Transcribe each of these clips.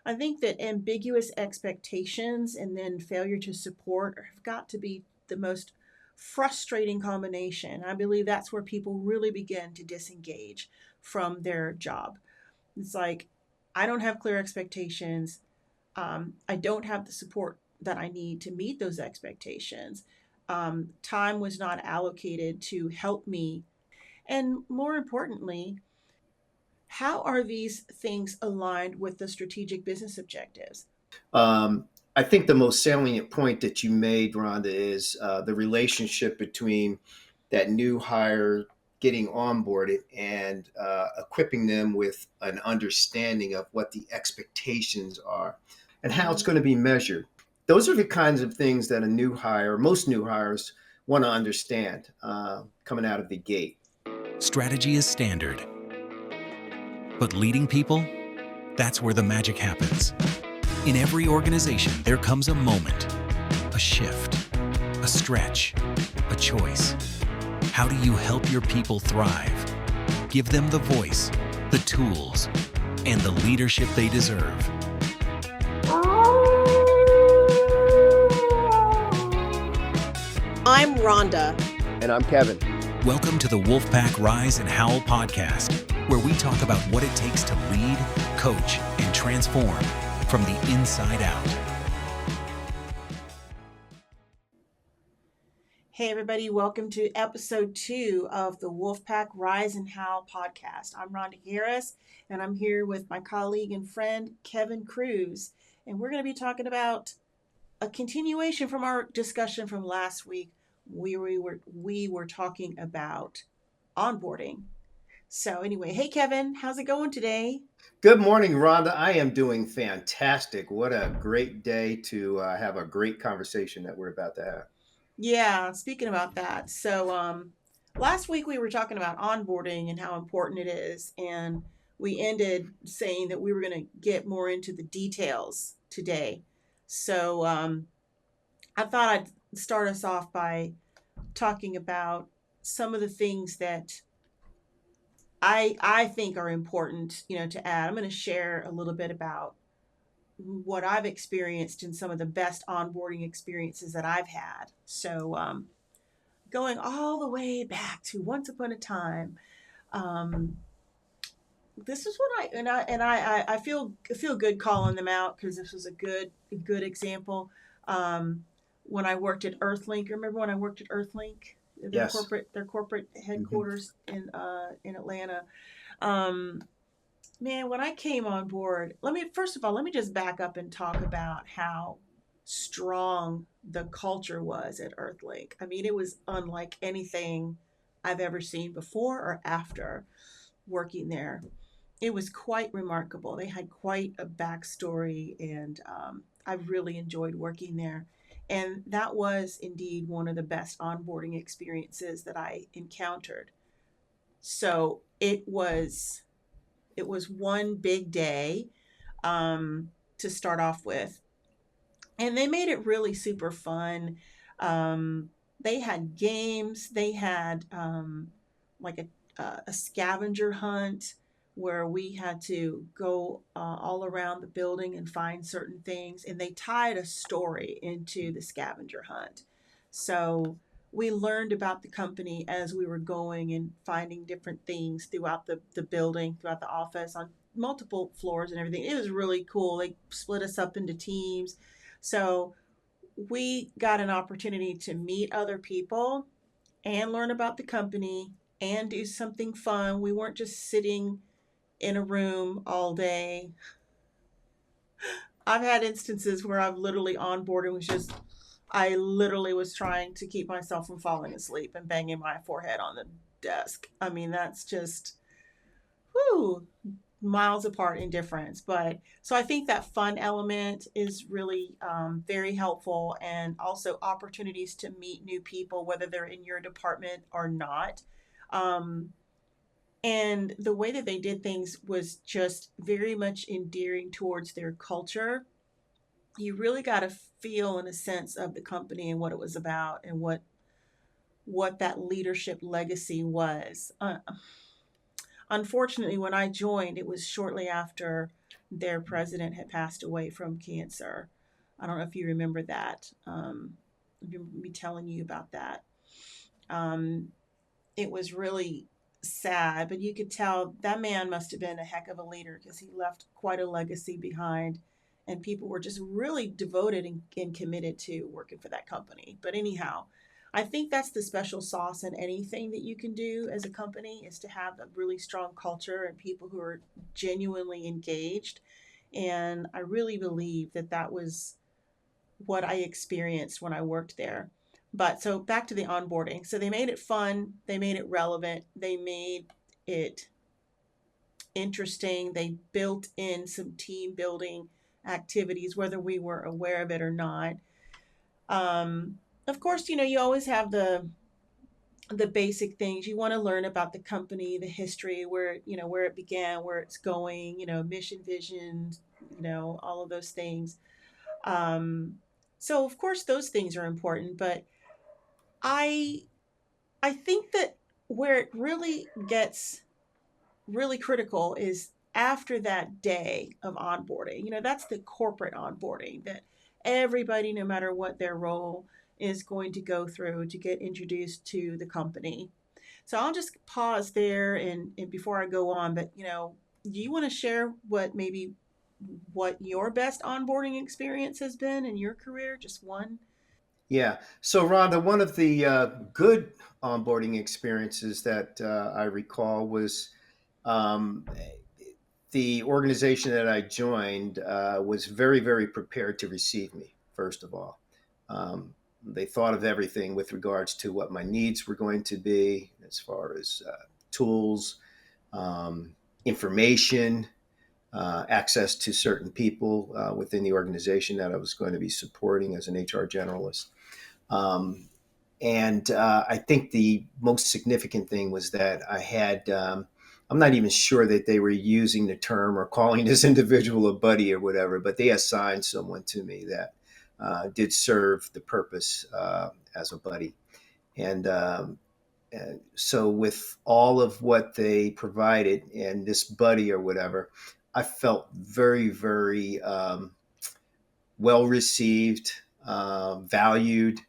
I think that ambiguous expectations and then failure to support have got to be the most frustrating combination. I believe that's where people really begin to disengage from their job. It's like, I don't have clear expectations. I don't have the support that I need to meet those expectations. Time was not allocated to help me. And more importantly, how are these things aligned with the strategic business objectives? I think the most salient point that you made, Rhonda, is the relationship between that new hire getting onboarded and equipping them with an understanding of what the expectations are and how it's Mm-hmm. going to be measured. Those are the kinds of things that a new hire, most new hires, want to understand coming out of the gate. Strategy is standard, but leading people, that's where the magic happens. In every organization, there comes a moment, a shift, a stretch, a choice. How do you help your people thrive? Give them the voice, the tools, and the leadership they deserve. I'm Rhonda. And I'm Kevin. Welcome to the Wolfpack Rise and Howl podcast, where we talk about what it takes to lead, coach, and transform from the inside out. Hey, everybody, welcome to episode 2 of the Wolfpack Rise and Howl podcast. I'm Rhonda Harris, and I'm here with my colleague and friend, Kevin Cruz. And we're going to be talking about a continuation from our discussion from last week. We were talking about onboarding. So anyway, hey, Kevin, how's it going today? Good morning, Rhonda. I am doing fantastic. What a great day to have a great conversation that we're about to have. Yeah, speaking about that. Last week we were talking about onboarding and how important it is, and we ended saying that we were going to get more into the details today. I thought I'd start us off by talking about some of the things that I think are important, to add. I'm going to share a little bit about what I've experienced in some of the best onboarding experiences that I've had. Going all the way back to once upon a time, um, this is what I feel good calling them out because this was a good example. When I worked at Earthlink, remember when I worked at Earthlink, Yes. their corporate Mhm. headquarters in Atlanta. Um, Man, when I came on board, first of all, let me just back up and talk about how strong the culture was at Earthlink. I mean, it was unlike anything I've ever seen before or after working there. It was quite remarkable. They had quite a backstory, and I really enjoyed working there. And that was indeed one of the best onboarding experiences that I encountered. So it was one big day to start off with. And they made it really super fun. They had games, they had like a scavenger hunt where we had to go all around the building and find certain things. And they tied a story into the scavenger hunt. So we learned about the company as we were going and finding different things throughout the building, throughout the office, on multiple floors and everything. It was really cool. They split us up into teams. So we got an opportunity to meet other people and learn about the company and do something fun. We weren't just sitting in a room all day. I've had instances where I've literally onboarded was just I literally was trying to keep myself from falling asleep and banging my forehead on the desk. I mean, that's just whew, miles apart in difference. But so I think that fun element is really very helpful, and also opportunities to meet new people, whether they're in your department or not. Um, and the way that they did things was just very much endearing towards their culture. You really got a feel and a sense of the company and what it was about and what that leadership legacy was. Unfortunately, when I joined, it was shortly after their president had passed away from cancer. I don't know if you remember that. I remember me telling you about that. Um, it was really sad, but you could tell that man must have been a heck of a leader because he left quite a legacy behind. And people were just really devoted and committed to working for that company. But anyhow, I think that's the special sauce in anything that you can do as a company is to have a really strong culture and people who are genuinely engaged. And I really believe that that was what I experienced when I worked there. But so back to the onboarding. So they made it fun, they made it relevant, they made it interesting, they built in some team building activities, whether we were aware of it or not. Of course, you always have the basic things you want to learn about the company, the history, where it began, where it's going, mission, vision, all of those things. Um, so of course those things are important, but I I think that where it really gets really critical is after that day of onboarding. That's the corporate onboarding that everybody, no matter what their role, is going to go through to get introduced to the company. So I'll just pause there and before I go on, but do you want to share what your best onboarding experience has been in your career? Just one. Yeah. So, Rhonda, one of the good onboarding experiences that I recall was um, the organization that I joined was very, very prepared to receive me, first of all. Um, they thought of everything with regards to what my needs were going to be as far as tools, um, information, access to certain people within the organization that I was going to be supporting as an HR generalist. Um, and I think the most significant thing was that I had, I'm not even sure that they were using the term or calling this individual a buddy or whatever, but they assigned someone to me that did serve the purpose as a buddy. And so, with all of what they provided and this buddy or whatever, I felt very, very well received, valued,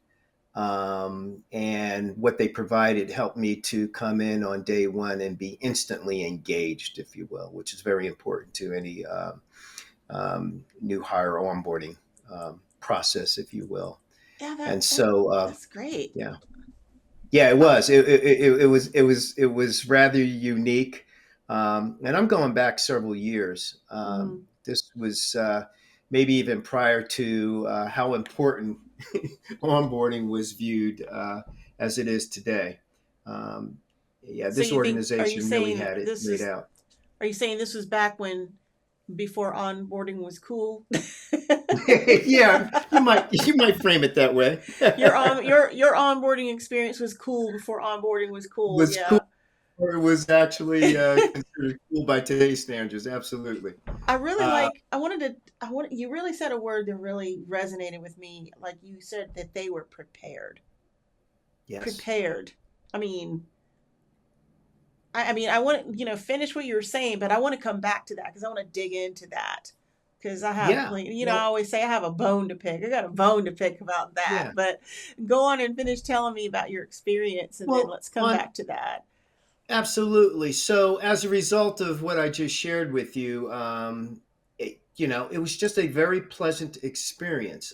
and what they provided helped me to come in on day one and be instantly engaged, if you will, which is very important to any new hire onboarding process, if you will. Yeah, And so, that's great. yeah, yeah, it Uh, was. It was rather unique, and I'm going back several years. mhm. This was maybe even prior to how important onboarding was viewed as it is today. Um, yeah, So this you think are you organization really saying had it this laid is out. are you saying this was back when before onboarding was cool? Yeah, you might frame it that way. Your onboarding experience was cool before onboarding was cool. Was cool. Yeah. Or it was actually considered cool by today's standards. Absolutely. I really Uh, like I want you really said a word that really resonated with me. Like you said that they were prepared. yes. Prepared. I mean, I want to, finish what you were saying, but I want to come back to that because I want to dig into that. Because I have, Yeah. like, I Well, always say I have a bone to pick. I got a bone to pick about that. yeah. But go on and finish telling me about your experience, and then Well, let's come on back to that. absolutely. So, as a result of what I just shared with you, it was just a very pleasant experience.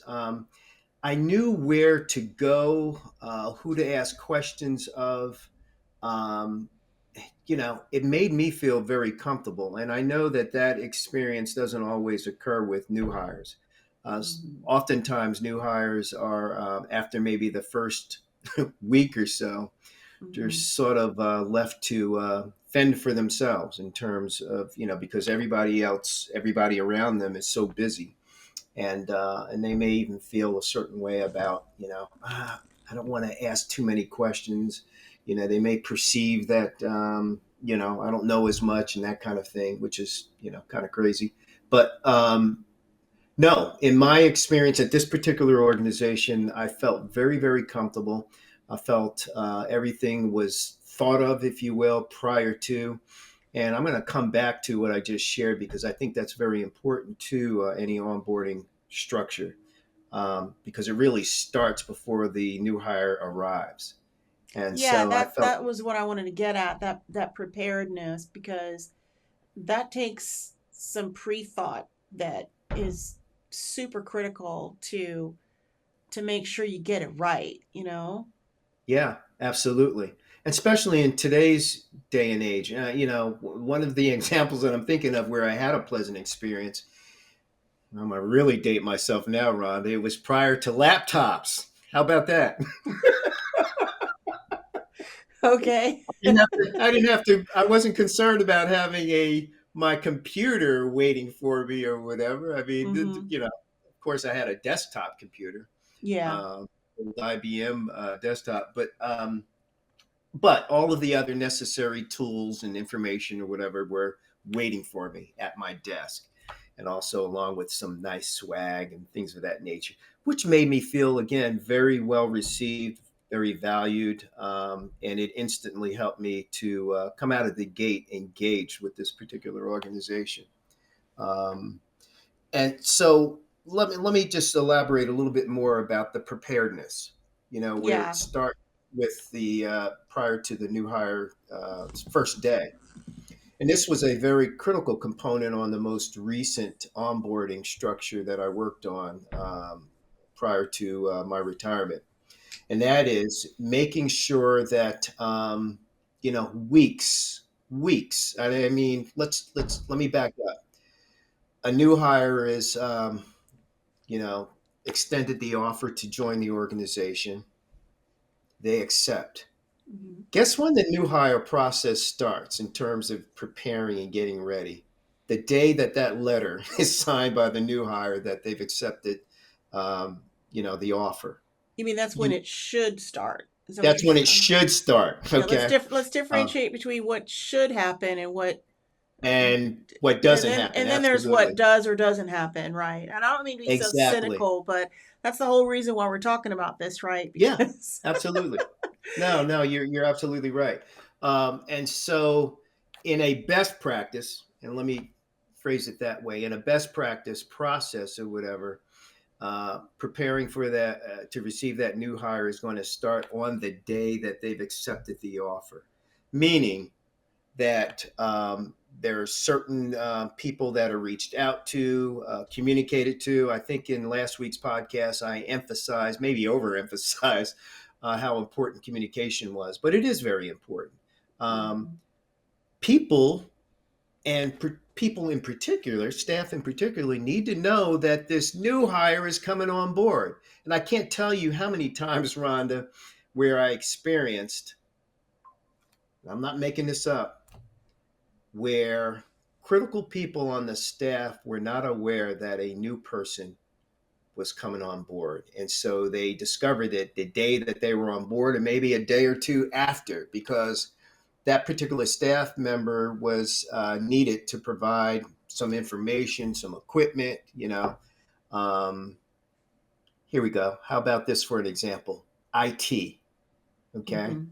I knew where to go, who to ask questions of. Um, it made me feel very comfortable. And I know that that experience doesn't always occur with new hires. Mm-hmm. Oftentimes, new hires are, after maybe the first week or so, they're Mm-hmm. sort of left to fend for themselves in terms of, because everybody around them is so busy, and they may even feel a certain way about, I don't want to ask too many questions. They may perceive that I don't know as much and that kind of thing, which is kind of crazy. But no, in my experience at this particular organization, I felt very, very comfortable. I felt everything was thought of, if you will, prior to. And I'm going to come back to what I just shared because I think that's very important to any onboarding structure, because it really starts before the new hire arrives. And Yeah, so I that felt, that was what I wanted to get at, that preparedness, because that takes some pre-thought that is super critical to make sure you get it right, you know? yeah, absolutely. And especially in today's day and age, one of the examples that I'm thinking of where I had a pleasant experience, I'm going to really date myself now, Ron. It was prior to laptops. How about that? Okay. I wasn't concerned about having my computer waiting for me or whatever. I mean, Mhm. of course I had a desktop computer, Yeah. um, IBM desktop, but all of the other necessary tools and information or whatever were waiting for me at my desk. And also along with some nice swag and things of that nature, which made me feel, again, very well received, very valued. And it instantly helped me to come out of the gate engaged with this particular organization. Um, and so let me just elaborate a little bit more about the preparedness, where it Yeah. starts with the prior to the new hire first day. And this was a very critical component on the most recent onboarding structure that I worked on prior to my retirement. And that is making sure that, weeks. I mean, let me back up. A new hire is, you know, extended the offer to join the organization. They accept. Mhm. Guess when the new hire process starts in terms of preparing and getting ready? The day that that letter is signed by the new hire that they've accepted, the offer. You mean that's when You it should start? Is that what you're That's when saying? it should start. Yeah, Okay, let's uh, differentiate between what should happen and what, and what and doesn't then happen? there's what Absolutely, does or doesn't happen, right? And I don't mean to be so exactly. cynical, but that's the whole reason why we're talking about this, right? Yeah, Because absolutely. No, no, you're absolutely right. And so, in a best practice, and let me phrase it that way, in a best practice process or whatever, preparing for that to receive that new hire is going to start on the day that they've accepted the offer, meaning that there are certain people that are reached out to, communicated to. I think in last week's podcast, I emphasized, maybe overemphasized, how important communication was, but it is very important. Um, Mhm. people people in particular, staff in particular, need to know that this new hire is coming on board. And I can't tell you how many times, Rhonda, where I experienced, I'm not making this up, where critical people on the staff were not aware that a new person was coming on board. And so they discovered it the day that they were on board, and maybe a day or two after, because that particular staff member was needed to provide some information, some equipment. Um, Here we go. How about this for an example? IT. Okay. Mhm.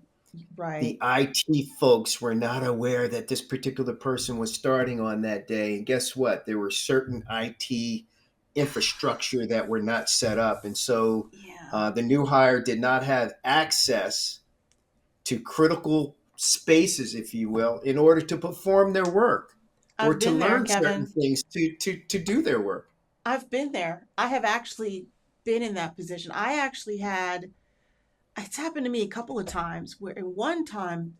Right. The IT folks were not aware that this particular person was starting on that day. And guess what? There were certain IT infrastructure that were not set up. And so Yeah. the new hire did not have access to critical spaces, if you will, in order to perform their work or I've to been there, learn certain Kevin. things to do their work. I've been there. I have actually been in that position. I actually had, it's happened to me a couple of times where in one time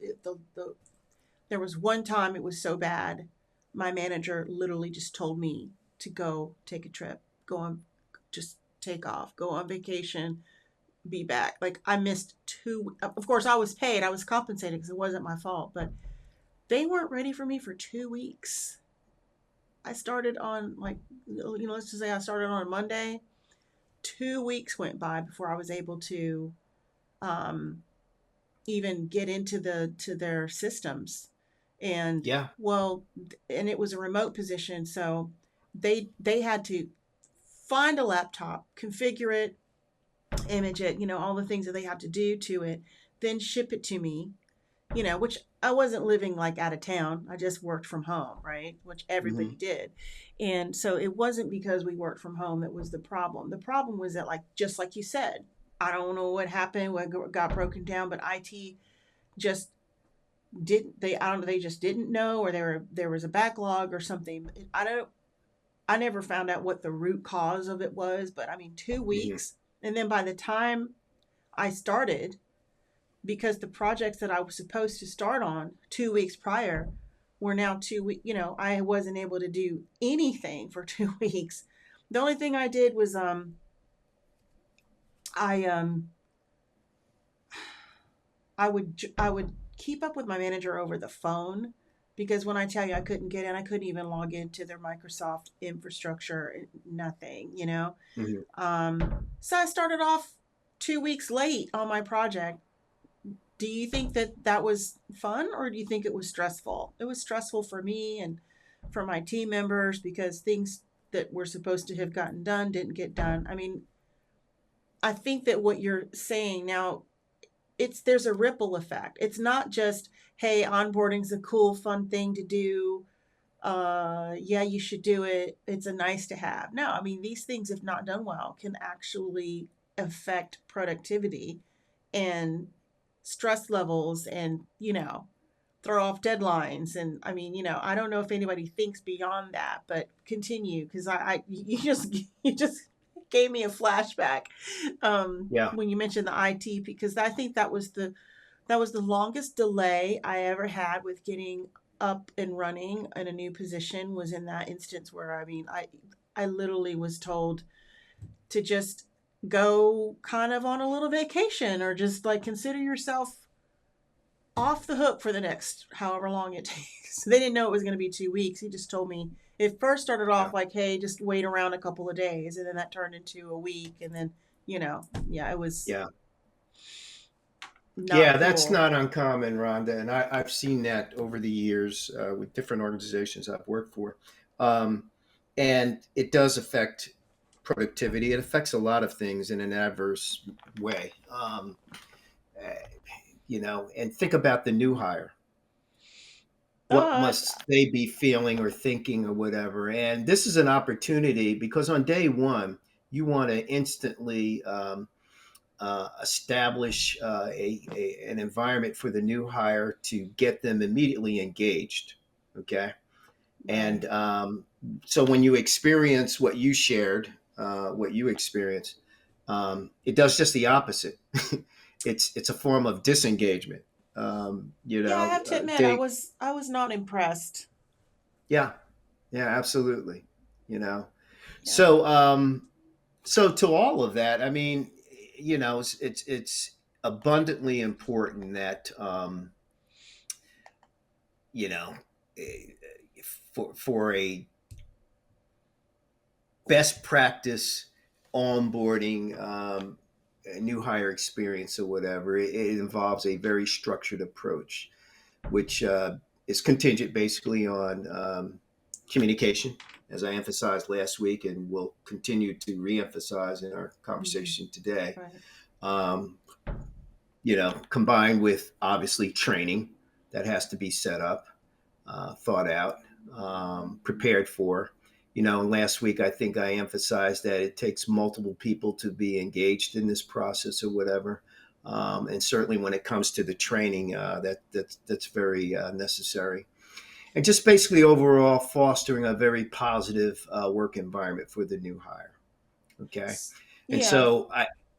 there was one time it was so bad, my manager literally just told me to go take a trip, go on, just take off, go on vacation, be back. Like I missed two. Of course, I was paid, I was compensated because it wasn't my fault, but they weren't ready for me for 2 weeks. I started on like, let's just say I started on a Monday. 2 weeks went by before I was able to um, even get into their systems. And Yeah. well, and it was a remote position, so they had to find a laptop, configure it, image it, all the things that they had to do to it, then ship it to me. which I wasn't living like out of town. I just worked from home, right? Which Hmm. everybody did. And so it wasn't because we worked from home that was the problem. The problem was that, like, just like you said, I don't know what happened, what got broken down, but IT just didn't, I don't know, they just didn't know, or there was a backlog or something. I never found out what the root cause of it was, but I mean, two Hmm. weeks. And then by the time I started, because the projects that I was supposed to start on 2 weeks prior were now 2 weeks, I wasn't able to do anything for 2 weeks. The only thing I did was, I, I would keep up with my manager over the phone, because when I tell you I couldn't get in, I couldn't even log into their Microsoft infrastructure, nothing. Hmm. So I started off 2 weeks late on my project. Do you think that that was fun, or do you think it was stressful? It was stressful for me and for my team members, because things that were supposed to have gotten done didn't get done. I mean, I think that what you're saying now, there's a ripple effect. It's not just, hey, onboarding's a cool, fun thing to do. Yeah, you should do it. It's a nice to have. No, I mean, these things, if not done well, can actually affect productivity and stress levels, and throw off deadlines. And I mean, I don't know if anybody thinks beyond that, but continue, because I you just you just gave me a flashback, Yeah. when you mentioned the IT, because I think that was the longest delay I ever had with getting up and running in a new position, was in that instance where, I mean, I literally was told to just go kind of on a little vacation, or just like consider yourself off the hook for the next however long it takes. They didn't know it was going to be 2 weeks. He just told me, it first started Yeah. off like, hey, just wait around a couple of days. And then that turned into a week. And then, yeah, it was Yeah. not Yeah, that's cool. not uncommon, Rhonda, and I've seen that over the years with different organizations I've worked for, um, and it does affect productivity. It affects a lot of things in an adverse way, eh, And think about the new hire. What Uh, must they be feeling or thinking or whatever? And this is an opportunity because on day one, you want to instantly establish an environment for the new hire to get them immediately engaged. Okay. right. And so when you experience what you shared, what you experience, it does just the opposite. It's a form of disengagement. Yeah, I have to admit, I They, was I was not impressed. yeah, yeah, absolutely. You know, Yeah. so so to all of that, I mean, it's abundantly important that you know eh, for a best practice onboarding a new hire experience or whatever, it involves a very structured approach, which is contingent basically on communication, as I emphasized last week and will continue to reemphasize in our Hmm. conversation today. Right. Um, Combined with obviously training that has to be set up, thought out, prepared for. And last week I think I emphasized that it takes multiple people to be engaged in this process or whatever. And certainly when it comes to the training, that's very necessary. And just basically overall fostering a very positive work environment for the new hire. Okay. And Yeah. so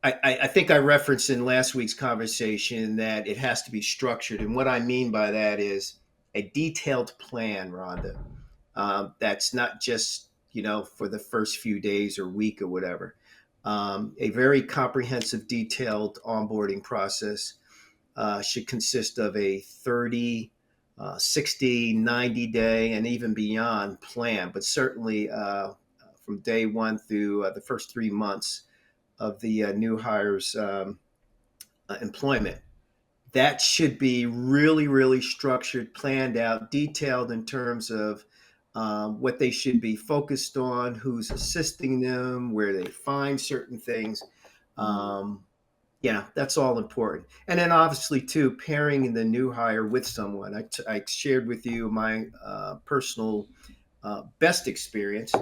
I think I referenced in last week's conversation that it has to be structured. And what I mean by that is a detailed plan, Rhonda. That's not just, for the first few days or week or whatever. A very comprehensive, detailed onboarding process should consist of a 30, 60, 90-day, and even beyond plan, but certainly from day one through the first 3 months of the new hires' employment. That should be really, really structured, planned out, detailed in terms of what they should be focused on, who's assisting them, where they find certain things. Hmm. Um, Yeah, that's all important. And then obviously too, pairing the new hire with someone. I shared with you my personal best experience.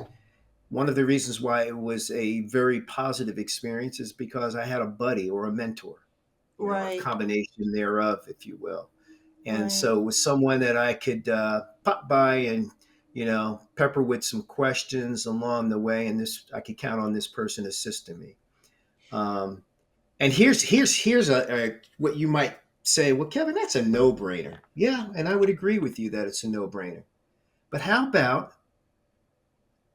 One of the reasons why it was a very positive experience is because I had a buddy or a mentor, a Right, combination thereof, if you will. And right. so it was someone that I could pop by and pepper with some questions along the way, and this I could count on this person assisting me. Um, and here's a what you might say, well, Kevin, that's a no brainer. Yeah, and I would agree with you that it's a no brainer. But how about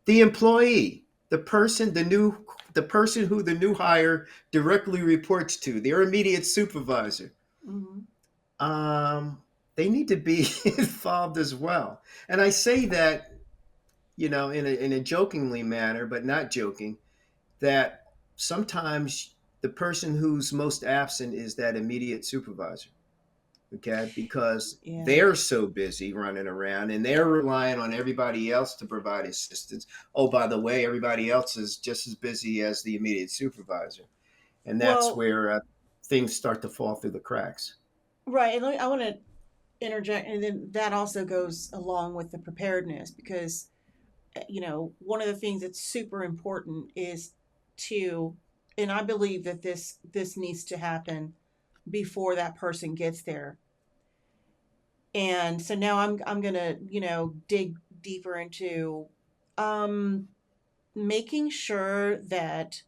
the employee, the person who the new hire directly reports to, their immediate supervisor? Hmm. Um, they need to be involved as well. And I say that, in a jokingly manner, but not joking, that sometimes the person who's most absent is that immediate supervisor. Okay, because Yeah. they're so busy running around and they're relying on everybody else to provide assistance. Oh, by the way, everybody else is just as busy as the immediate supervisor, and that's Well, where things start to fall through the cracks. right. And I want to interject, and then that also goes along with the preparedness because, one of the things that's super important is to, and I believe that this needs to happen before that person gets there. And so now I'm gonna, dig deeper into um, making sure that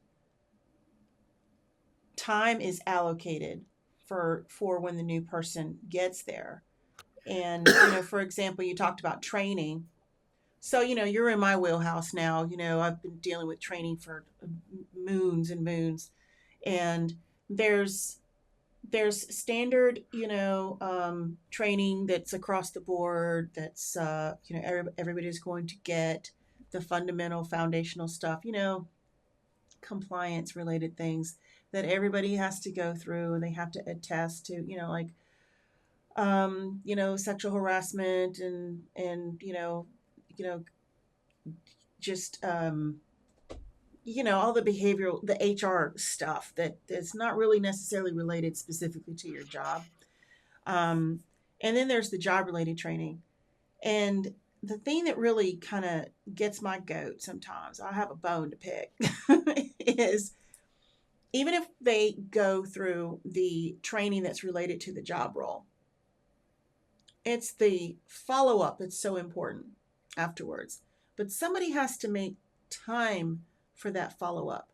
time is allocated for when the new person gets there. And for example, you talked about training. So you're in my wheelhouse now. I've been dealing with training for moons and moons, and there's there's standard training that's across the board. That's everybody's going to get the fundamental foundational stuff. Compliance related things that everybody has to go through, and they have to attest to. Like sexual harassment and you know just all the behavioral, the HR stuff that is not really necessarily related specifically to your job. um, and then there's the job related training. And the thing that really kind of gets my goat sometimes, I have a bone to pick, is even if they go through the training that's related to the job role, it's the follow up that's so important afterwards. But somebody has to make time for that follow up.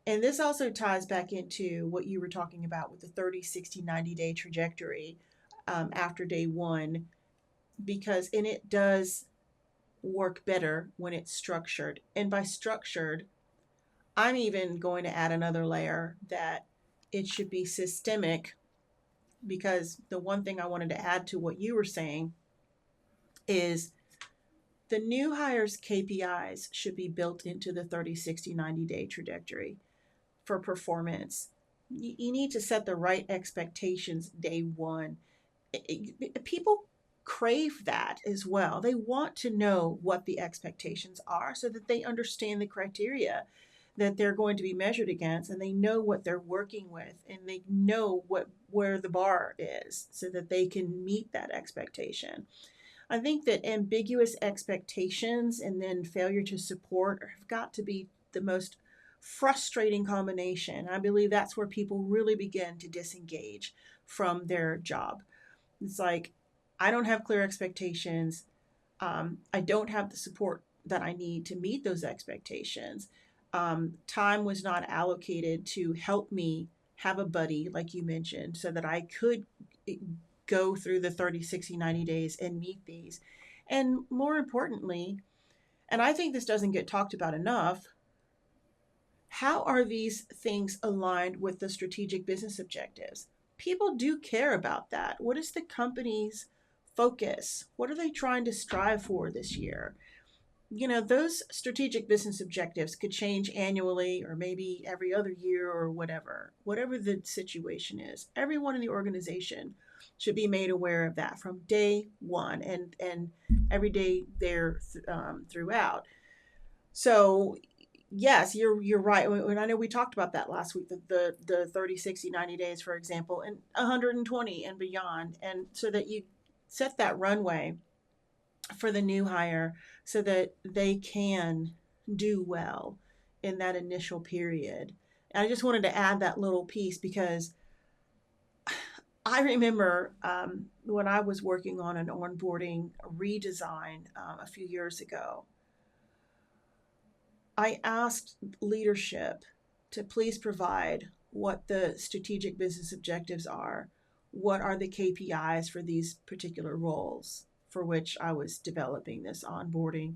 And this also ties back into what you were talking about with the 30, 60, 90-day trajectory after day one, because, and it does work better when it's structured. And by structured, I'm even going to add another layer that it should be systemic, because the one thing I wanted to add to what you were saying is the new hires KPIs should be built into the 30, 60, 90-day trajectory for performance. You need to set the right expectations day one. People crave that as well. They want to know what the expectations are so that they understand the criteria that they're going to be measured against, and they know what they're working with, and they know where the bar is so that they can meet that expectation. I think that ambiguous expectations and then failure to support have got to be the most frustrating combination. I believe that's where people really begin to disengage from their job. It's like, I don't have clear expectations. I don't have the support that I need to meet those expectations. Time was not allocated to help me have a buddy, like you mentioned, so that I could go through the 30, 60, 90 days and meet these. And more importantly, and I think this doesn't get talked about enough, how are these things aligned with the strategic business objectives? People do care about that. What is the company's focus? What are they trying to strive for this year? Those strategic business objectives could change annually or maybe every other year or whatever the situation is. Everyone in the organization should be made aware of that from day one and every day there throughout. So, yes, you're right. When I know we talked about that last week, the 30, 60, 90 days, for example, and 120 and beyond. And so that you set that runway for the new hire so that they can do well in that initial period. And I just wanted to add that little piece because I remember when I was working on an onboarding redesign a few years ago, I asked leadership to please provide what the strategic business objectives are. What are the KPIs for these particular roles for which I was developing this onboarding?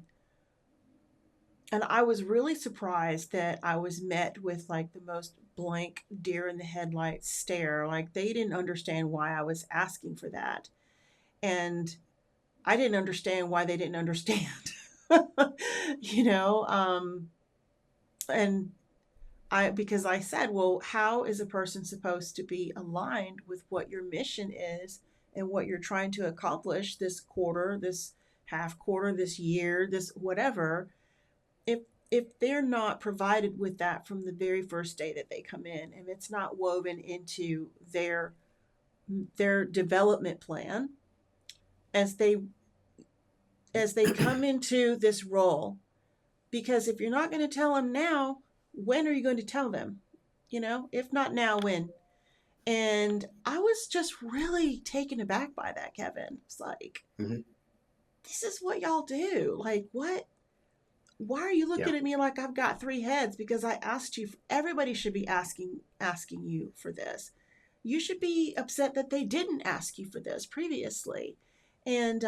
And I was really surprised that I was met with like the most blank deer in the headlights stare. Like they didn't understand why I was asking for that. And I didn't understand why they didn't understand. you know, and because I said, well, how is a person supposed to be aligned with what your mission is and what you're trying to accomplish this quarter, this half quarter, this year, this whatever, if they're not provided with that from the very first day that they come in, and it's not woven into their development plan as they come into this role, because if you're not going to tell them now, when are you going to tell them? If not now, when? And I was just really taken aback by that, Kevin. It's like, Hmm. this is what y'all do. Like, what? Why are you Yeah. looking at me like I've got three heads? Because I asked you. Everybody should be asking you for this. You should be upset that they didn't ask you for this previously. And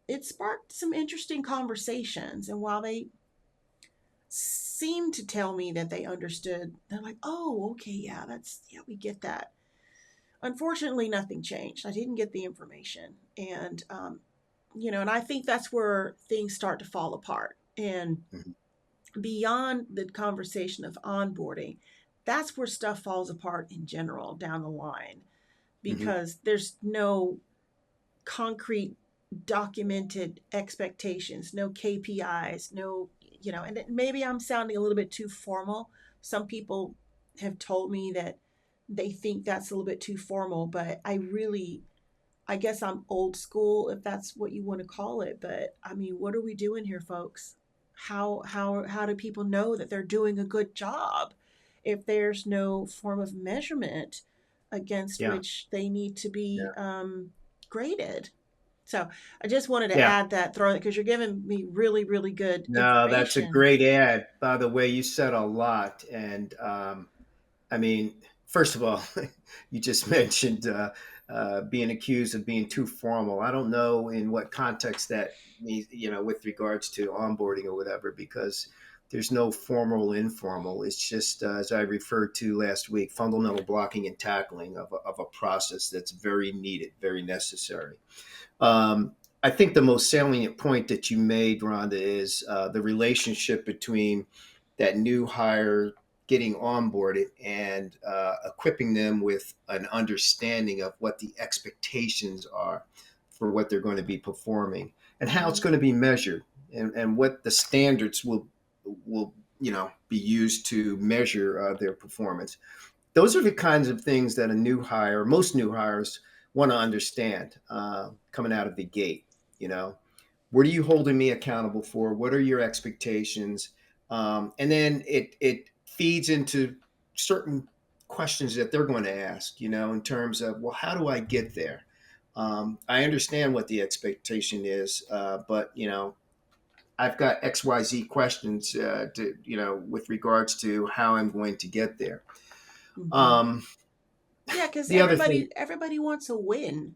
it sparked some interesting conversations. And while they seemed to tell me that they understood, they're like, oh, okay, yeah, we get that. Unfortunately, nothing changed. I didn't get the information. And, and I think that's where things start to fall apart. And Hmm. beyond the conversation of onboarding, that's where stuff falls apart in general down the line Hmm. because there's no concrete documented expectations, no KPIs, no, and maybe I'm sounding a little bit too formal. Some people have told me that they think that's a little bit too formal, but I guess I'm old school if that's what you want to call it. But I mean, what are we doing here, folks? How do people know that they're doing a good job if there's no form of measurement against Yeah. which they need to be Yeah. graded? So I just wanted to Yeah. add that, throw it because you're giving me really, really good No, that's a information. great ad. By the way, you said a lot. And I mean, first of all, you just mentioned being accused of being too formal. I don't know in what context that means, with regards to onboarding or whatever, because there's no formal, informal. It's just, as I referred to last week, fundamental blocking and tackling of a process that's very needed, very necessary. Um, I think the most salient point that you made, Rhonda, is the relationship between that new hire getting onboarded and equipping them with an understanding of what the expectations are for what they're going to be performing and how it's Mm-hmm. going to be measured and what the standards will be used to measure their performance. Those are the kinds of things that a new hire, most new hires, want to understand coming out of the gate. You know, what are you holding me accountable for? What are your expectations? And then it feeds into certain questions that they're going to ask. In terms of, well, how do I get there? I understand what the expectation is, but I've got XYZ questions with regards to how I'm going to get there. Mm-hmm. Um, Yeah, because the other thing, everybody wants a win.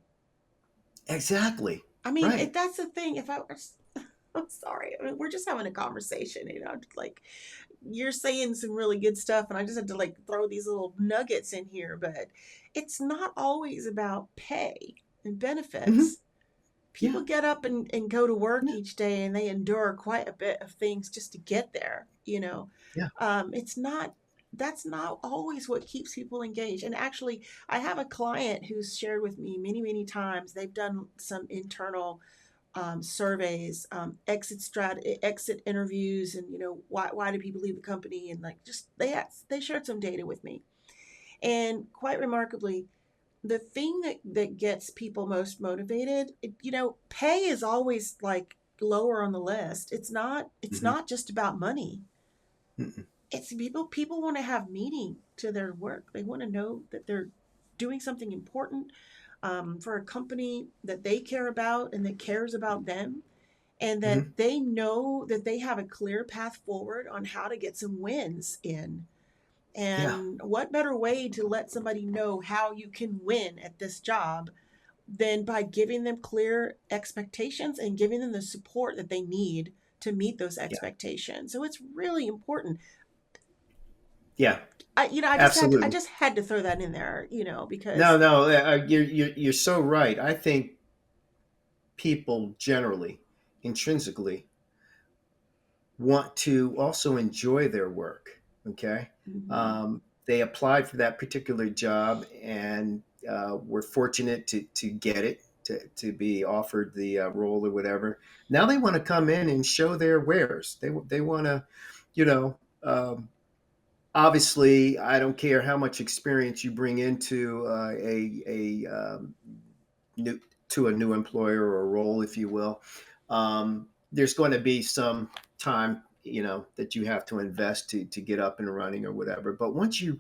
exactly, I mean, right. that's the thing. If I was, I'm sorry. I mean, we're just having a conversation, like you're saying some really good stuff, and I just had to like throw these little nuggets in here. But it's not always about pay and Hmm. benefits. People Yeah, get up and go to work yeah, each day and they endure quite a bit of things just to get there. yeah. It's not, that's not always what keeps people engaged. And actually, I have a client who's shared with me many, many times. They've done some internal surveys, exit interviews, and why do people leave the company, and like just they shared some data with me, and quite remarkably, the thing that gets people most motivated, pay is always like lower on the list. It's Hmm. not just about money. Hmm. It's people want to have meaning to their work. They want to know that they're doing something important, for a company that they care about and that cares about them, and that Hmm. they know that they have a clear path forward on how to get some wins in. Yeah. And what better way to let somebody know how you can win at this job than by giving them clear expectations and giving them the support that they need to meet those Yeah. expectations. So it's really important. Yeah. I Absolutely. just had to throw that in there, No, because no, you're so right. I think people generally, intrinsically, want to also enjoy their work. Okay, mhm, they applied for that particular job and were fortunate to get it, to be offered the role or whatever. Now they want to come in and show their wares. They want to, you know. Obviously, I don't care how much experience you bring into a new to a new employer or a role, if you will. There's going to be some time, that you have to invest to get up and running or whatever. But once you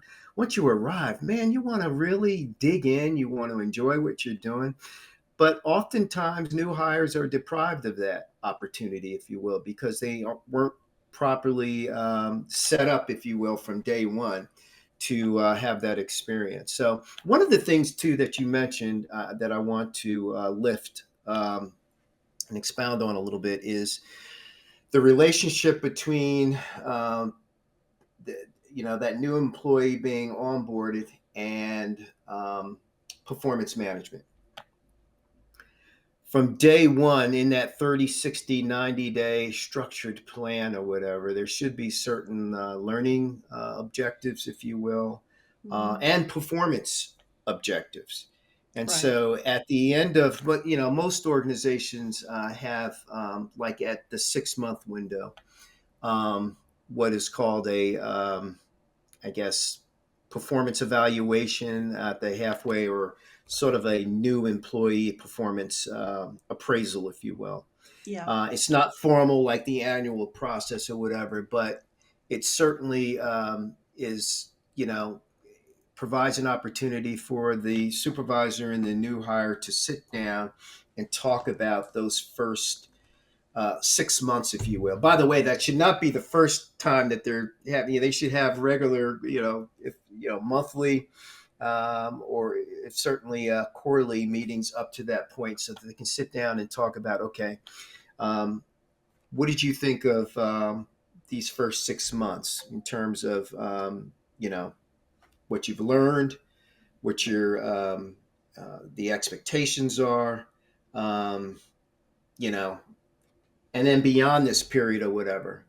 arrive, man, you want to really dig in. You want to enjoy what you're doing. But oftentimes, new hires are deprived of that opportunity, if you will, because they weren't properly set up, if you will, from day one to have that experience. So, one of the things, too, that you mentioned that I want to lift and expound on a little bit is the relationship between the, that new employee being onboarded and performance management from day one in that 30, 60, 90-day structured plan or whatever. There should be certain learning objectives, if you will, mhm, and performance objectives. And right, so at the end of, but most organizations have, like at the 6 month window, what is called I guess, performance evaluation at the halfway, or sort of a new employee performance appraisal, if you will. yeah, It's not formal like the annual process or whatever, but it certainly is, provides an opportunity for the supervisor and the new hire to sit down and talk about those first 6 months, if you will. By the way, that should not be the first time that they're having. They should have regular, if monthly, or if certainly quarterly meetings up to that point, so that they can sit down and talk about, okay, um, what did you think of these first 6 months in terms of what you've learned, what your the expectations are, um, you know, and then beyond this period or whatever,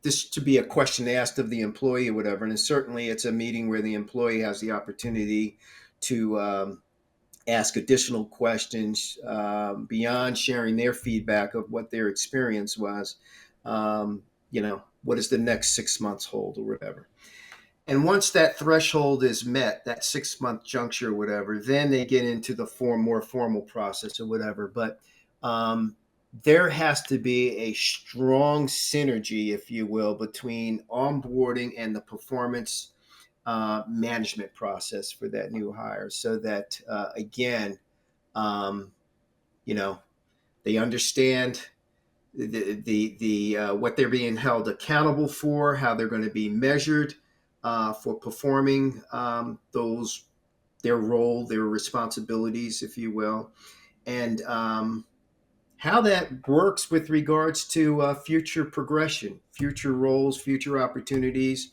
this to be a question asked of the employee or whatever. And certainly it's a meeting where the employee has the opportunity to ask additional questions beyond sharing their feedback of what their experience was. What does the next 6 months hold or whatever? And once that threshold is met, that 6 month juncture or whatever, then they get into the more formal process or whatever. But um, there has to be a strong synergy, if you will, between onboarding and the performance management process for that new hire, so that again, um, you know, they understand the what they're being held accountable for, how they're going to be measured for performing those their role, their responsibilities, if you will, and how that works with regards to future progression, future roles, future opportunities.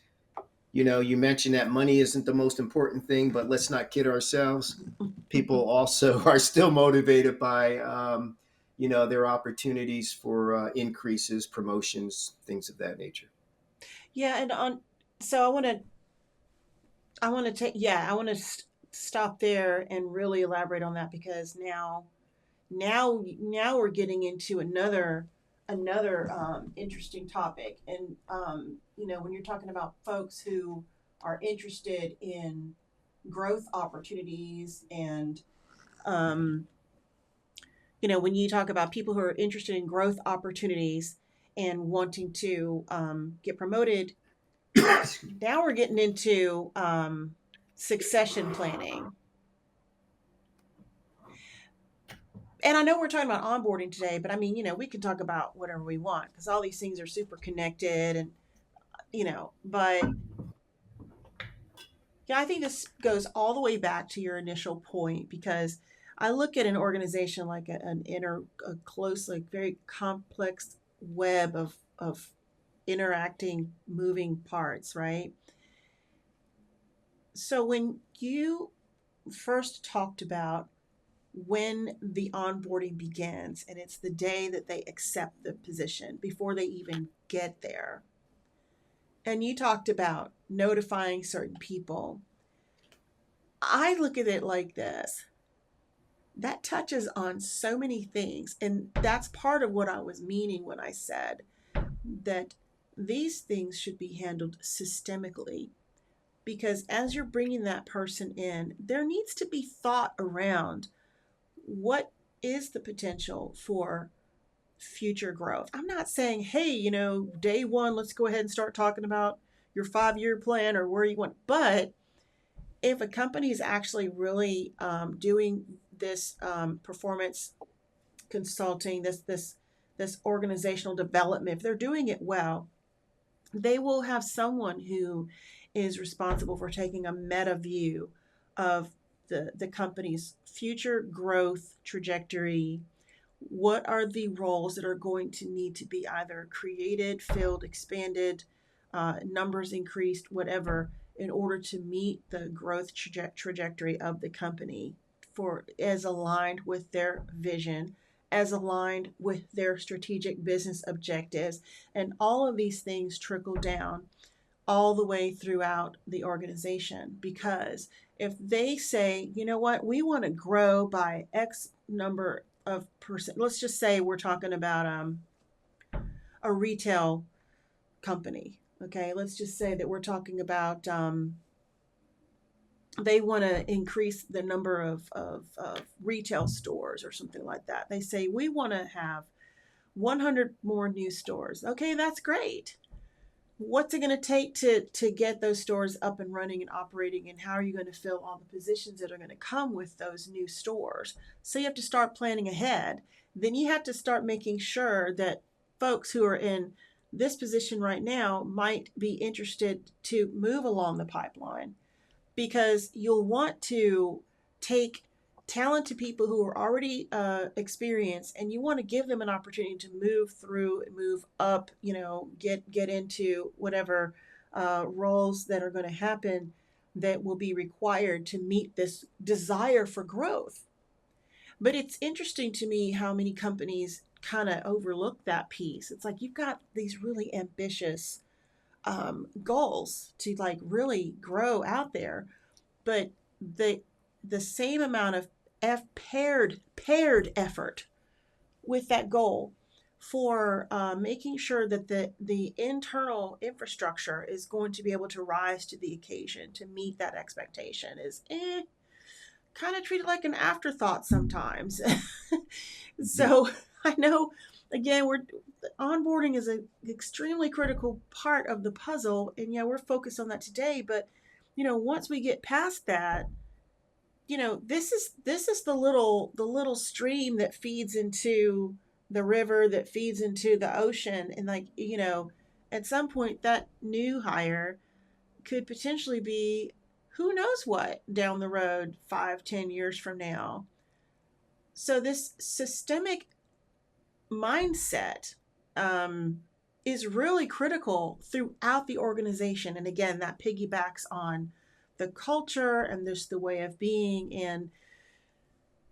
You mentioned that money isn't the most important thing, but let's not kid ourselves. People also are still motivated by their opportunities for increases, promotions, things of that nature. yeah. And on so I want to take yeah I want to stop there and really elaborate on that, because now we're getting into another interesting topic. And when you're talking about folks who are interested in growth opportunities, and when you talk about people who are interested in growth opportunities and wanting to get promoted, now we're getting into succession planning. And I know we're talking about onboarding today, but I mean, we can talk about whatever we want because all these things are super connected, and but yeah, I think this goes all the way back to your initial point, because I look at an organization like a close, like very complex web of interacting, moving parts, right? So when you first talked about when the onboarding begins, and it's the day that they accept the position before they even get there, and you talked about notifying certain people, I look at it like this. That touches on so many things. And that's part of what I was meaning when I said that these things should be handled systemically. Because as you're bringing that person in, there needs to be thought around what is the potential for future growth. I'm not saying, hey, day one, let's go ahead and start talking about your 5-year plan or where you want. But if a company is actually really doing this performance consulting, this organizational development, if they're doing it well, they will have someone who is responsible for taking a meta view of the company's future growth trajectory. What are the roles that are going to need to be either created, filled, expanded, numbers increased, whatever, in order to meet the growth trajectory of the company, for as aligned with their vision, as aligned with their strategic business objectives. And all of these things trickle down all the way throughout the organization. Because if they say, you know what, we want to grow by X number of percent, let's just say we're talking about a retail company. Okay, let's just say that we're talking about they want to increase the number of retail stores or something like that. They say, we want to have 100 more new stores. Okay, that's great. What's it going to take to get those stores up and running and operating, and how are you going to fill all the positions that are going to come with those new stores? So you have to start planning ahead. Then you have to start making sure that folks who are in this position right now might be interested to move along the pipeline, because you'll want to take talented people who are already experienced, and you want to give them an opportunity to move through, move up, get into whatever roles that are going to happen that will be required to meet this desire for growth. But it's interesting to me how many companies kind of overlook that piece. It's like you've got these really ambitious goals to like really grow out there, but the same amount of paired effort with that goal for making sure that the internal infrastructure is going to be able to rise to the occasion to meet that expectation is kind of treated like an afterthought sometimes. So I know, again, onboarding is an extremely critical part of the puzzle, and yeah, we're focused on that today. But once we get past that, this is the little stream that feeds into the river, that feeds into the ocean, and at some point that new hire could potentially be who knows what down the road, 5-10 years from now. So this systemic mindset is really critical throughout the organization. And again, that piggybacks on the culture and just the way of being. And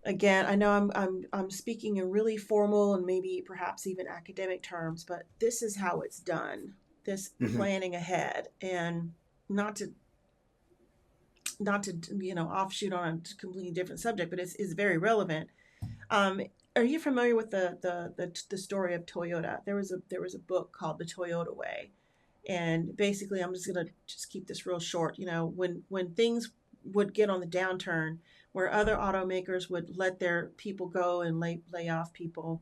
again, I know I'm speaking in really formal and maybe perhaps even academic terms, but this is how it's done. This planning ahead, and not to offshoot on a completely different subject, but it's very relevant. Are you familiar with the story of Toyota? There was a book called The Toyota Way, and basically, I'm just gonna just keep this real short. When things would get on the downturn, where other automakers would let their people go and lay off people,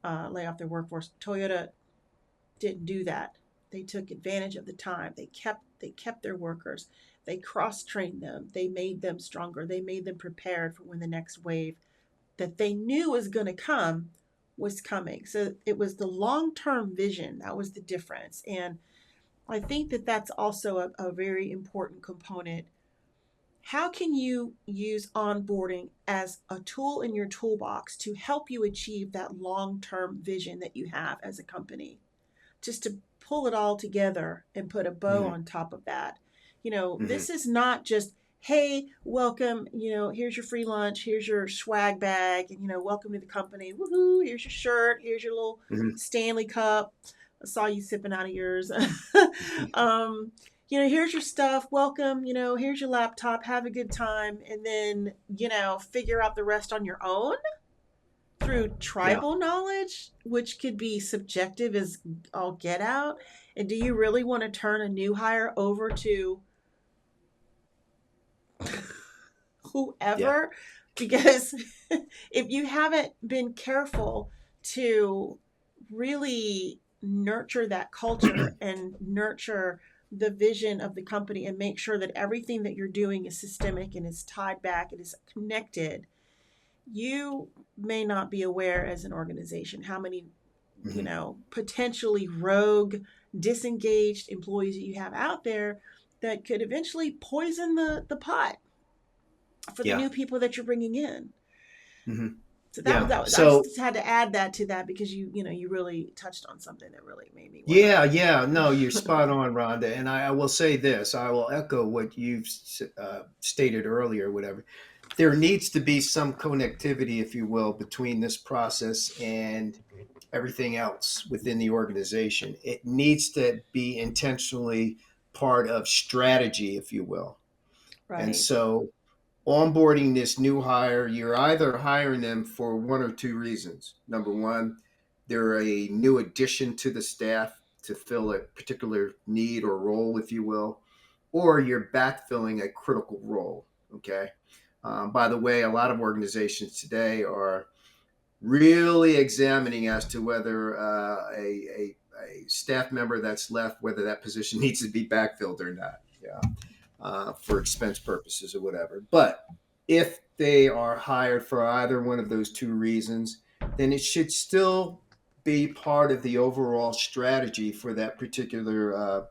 lay off their workforce, Toyota didn't do that. They took advantage of the time. They kept their workers. They cross trained them. They made them stronger. They made them prepared for when the next wave that they knew was going to come was coming. So it was the long term vision that was the difference. And I think that that's also a very important component. How can you use onboarding as a tool in your toolbox to help you achieve that long term vision that you have as a company? Just to pull it all together and put a bow Mm-hmm. on top of that. Mm-hmm. This is not just, hey, welcome, here's your free lunch, here's your swag bag, and, welcome to the company. Woohoo, here's your shirt, here's your little Mm-hmm. Stanley cup. I saw you sipping out of yours. Here's your stuff. Welcome. Here's your laptop. Have a good time. And then, figure out the rest on your own through Yeah. tribal knowledge, which could be subjective as all get out. And do you really want to turn a new hire over to Yeah. whoever? Because if you haven't been careful to really nurture that culture and nurture the vision of the company and make sure that everything that you're doing is systemic and is tied back, it is connected, you may not be aware as an organization how many, Mm-hmm. potentially rogue, disengaged employees that you have out there that could eventually poison the pot for the Yeah. new people that you're bringing in. Mm-hmm. So that was Yeah. that. I So just had to add that to that because you really touched on something that really made me want yeah, yeah, no, you're to. spot on, Rhonda. And I will say this: I will echo what you've stated earlier. Whatever, there needs to be some connectivity, if you will, between this process and everything else within the organization. It needs to be intentionally part of strategy, if you will. And Right. so onboarding this new hire, you're either hiring them for one or two reasons. Number one, they're a new addition to the staff to fill a particular need or role, if you will, or you're backfilling a critical role. Okay. By the way, a lot of organizations today are really examining as to whether a staff member that's left, whether that position needs to be backfilled or not. Yeah, for expense purposes or whatever. But if they are hired for either one of those two reasons, then it should still be part of the overall strategy for that particular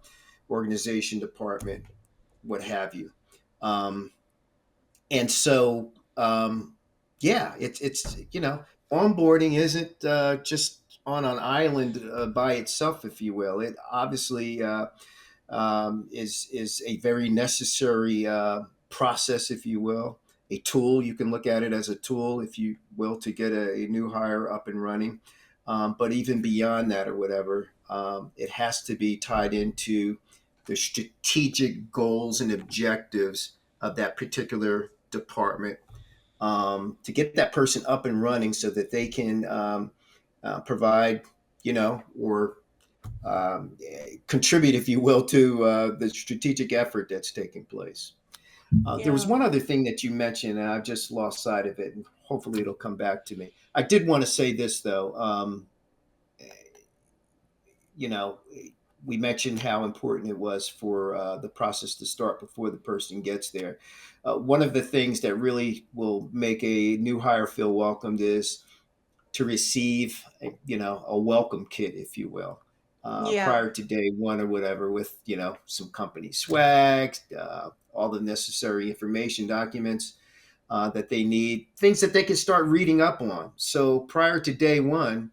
organization, department, what have you. Um, and so, yeah, it's onboarding isn't just on an island by itself, if you will. It obviously is a very necessary process, if you will, a tool. You can look at it as a tool, if you will, to get a new hire up and running. But even beyond that, or whatever, it has to be tied into the strategic goals and objectives of that particular department, to get that person up and running so that they can provide, or contribute, if you will, to the strategic effort that's taking place. There was Yeah. one other thing that you mentioned, and I've just lost sight of it, and hopefully it'll come back to me. I did want to say this, though. You know, we mentioned how important it was for the process to start before the person gets there. One of the things that really will make a new hire feel welcomed is to receive, a welcome kit, if you will, Yeah. prior to day one or whatever, with some company swag, all the necessary information documents that they need, things that they can start reading up on. So prior to day one,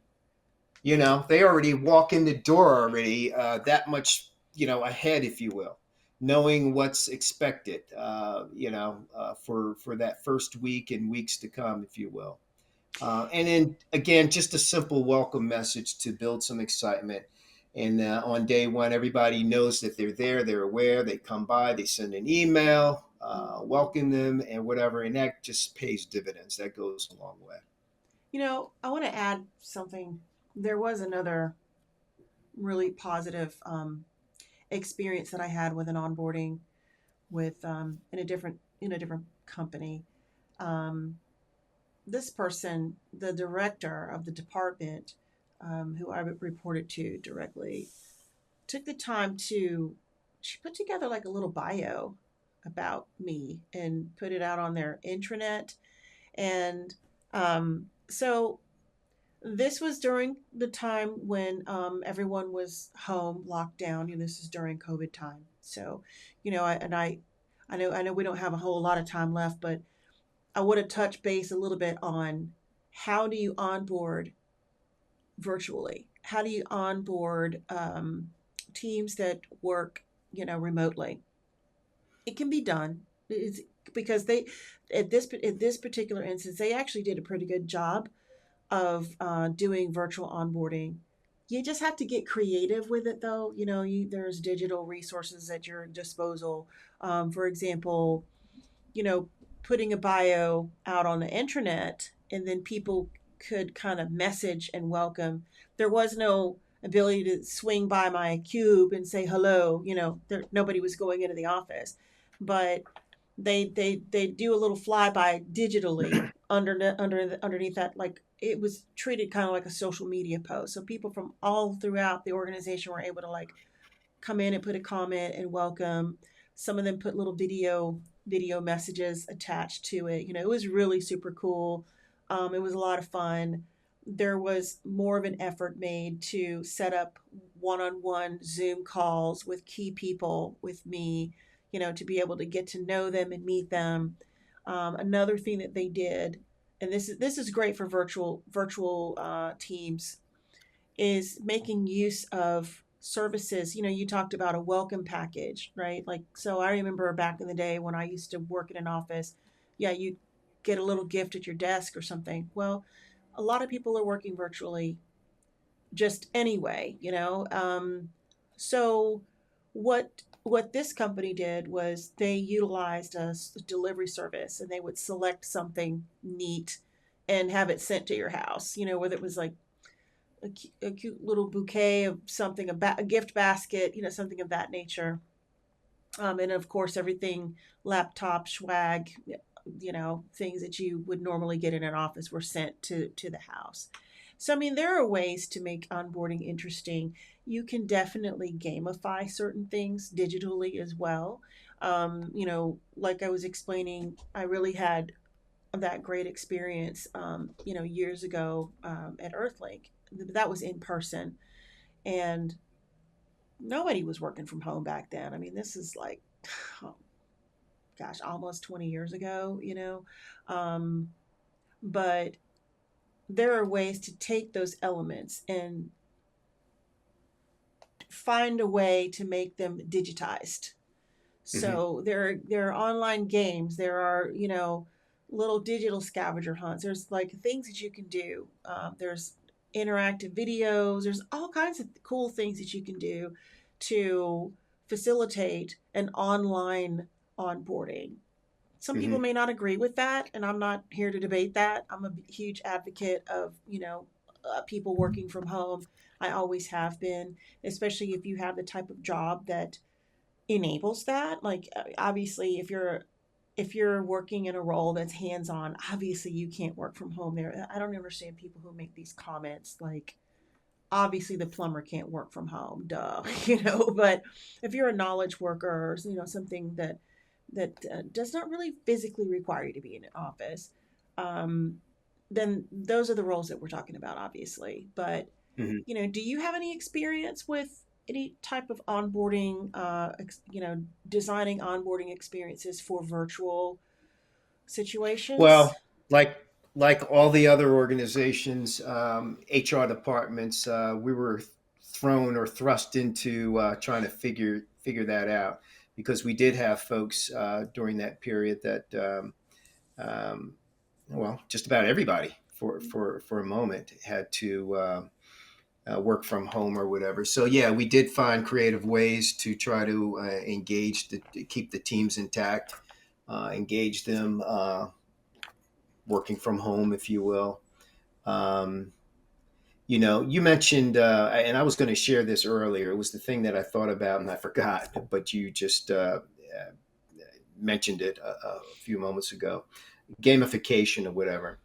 they already walk in the door already that much, ahead, if you will, knowing what's expected, for that first week and weeks to come, if you will. And then again, just a simple welcome message to build some excitement. And on day one, everybody knows that they're there, they're aware, they come by, they send an email, welcome them, and whatever. And that just pays dividends. That goes a long way. I want to add something. There was another really positive experience that I had with an onboarding with in a different company. Um, this person, the director of the department, who I reported to directly, took the time to she put together like a little bio about me and put it out on their intranet. And so this was during the time when everyone was home, locked down. This is during COVID time. So, I know we don't have a whole lot of time left, but I want to touch base a little bit on how do you onboard virtually? How do you onboard teams that work, remotely? It can be done. It's because they at this particular instance they actually did a pretty good job of doing virtual onboarding. You just have to get creative with it, though. There's digital resources at your disposal. For example, you know, putting a bio out on the intranet, and then people could kind of message and welcome. There was no ability to swing by my cube and say hello. Nobody was going into the office, but they do a little flyby digitally underneath that. Like, it was treated kind of like a social media post, so people from all throughout the organization were able to like come in and put a comment and welcome. Some of them put little video messages attached to it. It was really super cool. It was a lot of fun. There was more of an effort made to set up one-on-one Zoom calls with key people with me, to be able to get to know them and meet them. Another thing that they did, and this is great for virtual teams, is making use of services. You talked about a welcome package, right? Like, so I remember back in the day when I used to work in an office, yeah, you get a little gift at your desk or something. Well, a lot of people are working virtually just anyway, so what this company did was they utilized a delivery service, and they would select something neat and have it sent to your house, whether it was like a cute little bouquet of something, a gift basket, something of that nature. And of course, everything laptop, swag, things that you would normally get in an office were sent to the house. So, I mean, there are ways to make onboarding interesting. You can definitely gamify certain things digitally as well. Like I was explaining, I really had that great experience, years ago at Earthlink. That was in person, and nobody was working from home back then. I mean, this is like, oh, gosh, almost 20 years ago, Um, but there are ways to take those elements and find a way to make them digitized. Hmm. So there are online games. There are little digital scavenger hunts. There's like things that you can do. There's interactive videos. There's all kinds of cool things that you can do to facilitate an online onboarding. Some people Hmm. may not agree with that, and I'm not here to debate that. I'm a huge advocate of people working from home. I always have been, especially if you have the type of job that enables that. Like, obviously, if you're working in a role that's hands on, obviously you can't work from home. There, I don't understand people who make these comments like, obviously the plumber can't work from home, duh. But if you're a knowledge worker, or something that does not really physically require you to be in an office, um, then those are the roles that we're talking about, obviously. But Hmm. do you have any experience with any type of onboarding, designing onboarding experiences for virtual situations? Well, like like all the other organizations, HR departments, we were thrown or thrust into trying to figure that out, because we did have folks during that period that, um, well, just about everybody for a moment had to work from home or whatever. So yeah, we did find creative ways to try to to keep the teams intact, engage them working from home, if you will. Um, you mentioned, and I was going to share this earlier. It was the thing that I thought about and I forgot, but you just mentioned it a few moments ago. Gamification or whatever.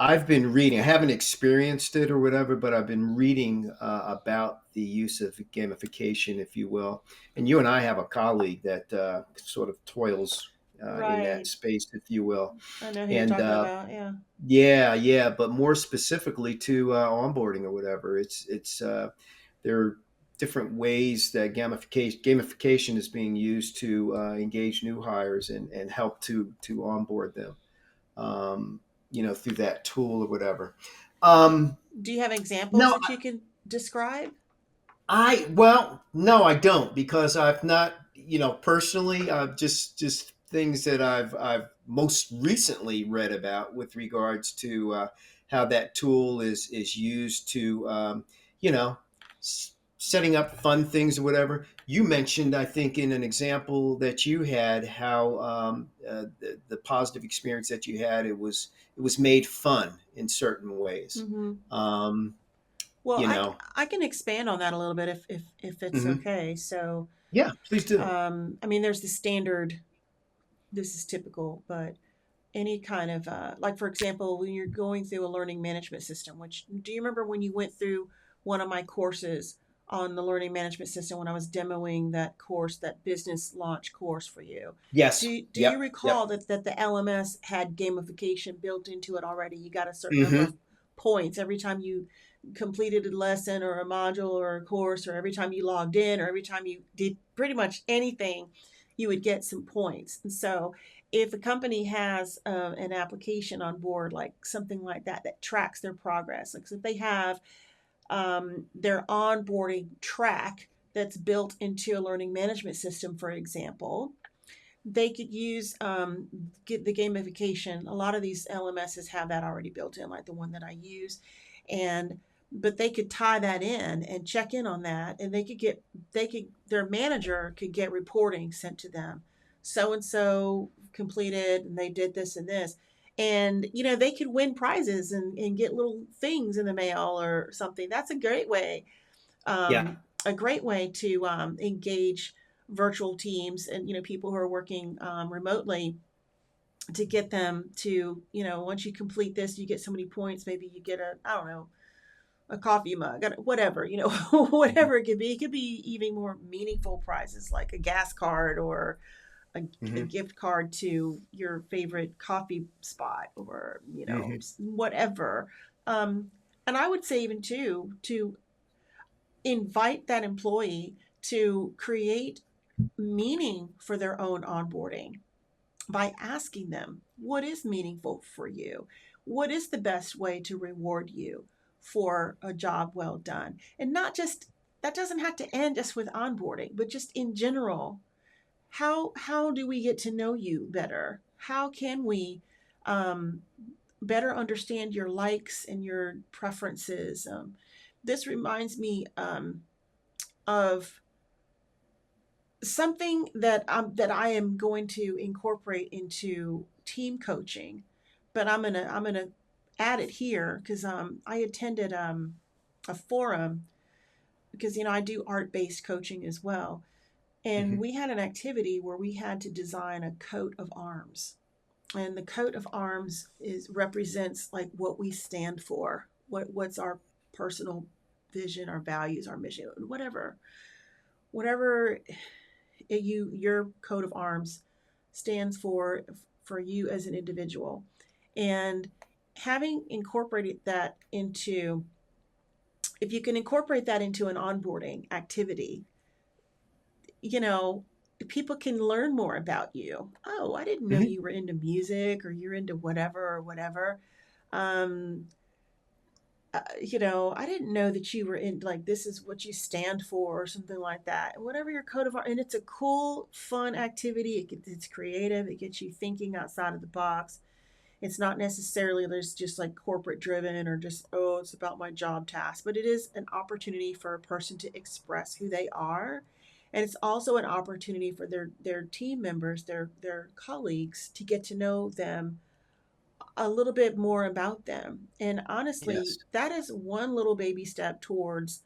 I've been reading. I haven't experienced it or whatever, but I've been reading about the use of gamification, if you will. And you and I have a colleague that sort of toils in that Right. space, if you will. I know who you're And talking about. Yeah. yeah, yeah, but more specifically to onboarding or whatever. It's there are different ways that gamification is being used to engage new hires and help to onboard them. Um, through that tool or whatever. Um, Do you have examples no, that you can describe? well, no, I don't because I've not, personally, just things that I've most recently read about with regards to how that tool is used to, you know, setting up fun things or whatever. You mentioned, I think, in an example that you had, how the positive experience that you had, it was made fun in certain ways. Hmm. Um, Well, you know, I can expand on that a little bit if it's mhm. okay. So, Yeah, please do. I mean, there's the standard. This is typical, but any kind of like, for example, when you're going through a learning management system, which do you remember when you went through one of my courses on the learning management system when I was demoing that course, that business launch course for you? Yes. Do you Yep. recall Yep. that the LMS had gamification built into it already? You got a certain number Hmm. of points every time you completed a lesson or a module or a course, or every time you logged in, or every time you did pretty much anything, you would get some points. And so if a company has an application on board, like something like that, that tracks their progress, like so if they have their onboarding track that's built into a learning management system, for example, they could use get the gamification. A lot of these LMSs have that already built in, like the one that I use, and but they could tie that in and check in on that, and they could their manager could get reporting sent to them. So and so completed, and they did this and this, and they could win prizes and get little things in the mail or something. That's Yeah. a great way to engage virtual teams and people who are working remotely, to get them to once you complete this, you get so many points. Maybe you get a, I don't know, a coffee mug, whatever, Hmm. whatever it could be. It could be even more meaningful prizes like a gas card or a Hmm. gift card to your favorite coffee spot, or Hmm. whatever. um, and I would say even too, to invite that employee to create meaning for their own onboarding by asking them, what is meaningful for you? What is the best way to reward you for a job well done? And not just, that doesn't have to end just with onboarding, but just in general. How do we get to know you better? How can we um, better understand your likes and your preferences? This reminds me of something that I am going to incorporate into team coaching, but I'm gonna add it here because I attended a forum, because I do art based coaching as well, and Hmm. we had an activity where we had to design a coat of arms, and the coat of arms is represents like what we stand for, what's our personal vision, our values, our mission, whatever your coat of arms stands for you as an individual. And having incorporated that into, if you can incorporate that into an onboarding activity, you know people can learn more about you. Oh, I didn't know Hmm. you were into music, or you're into whatever or whatever. um I didn't know that you were in, like, this is what you stand for, or something like that. Whatever your code of art, and it's a cool, fun activity. It's creative. It gets you thinking outside of the box. It's not necessarily there's just like corporate driven, or just, oh, it's about my job task, but it is an opportunity for a person to express who they are. And it's also an opportunity for their team members, their colleagues, to get to know them a little bit more about them. And Yes. honestly, that is one little baby step towards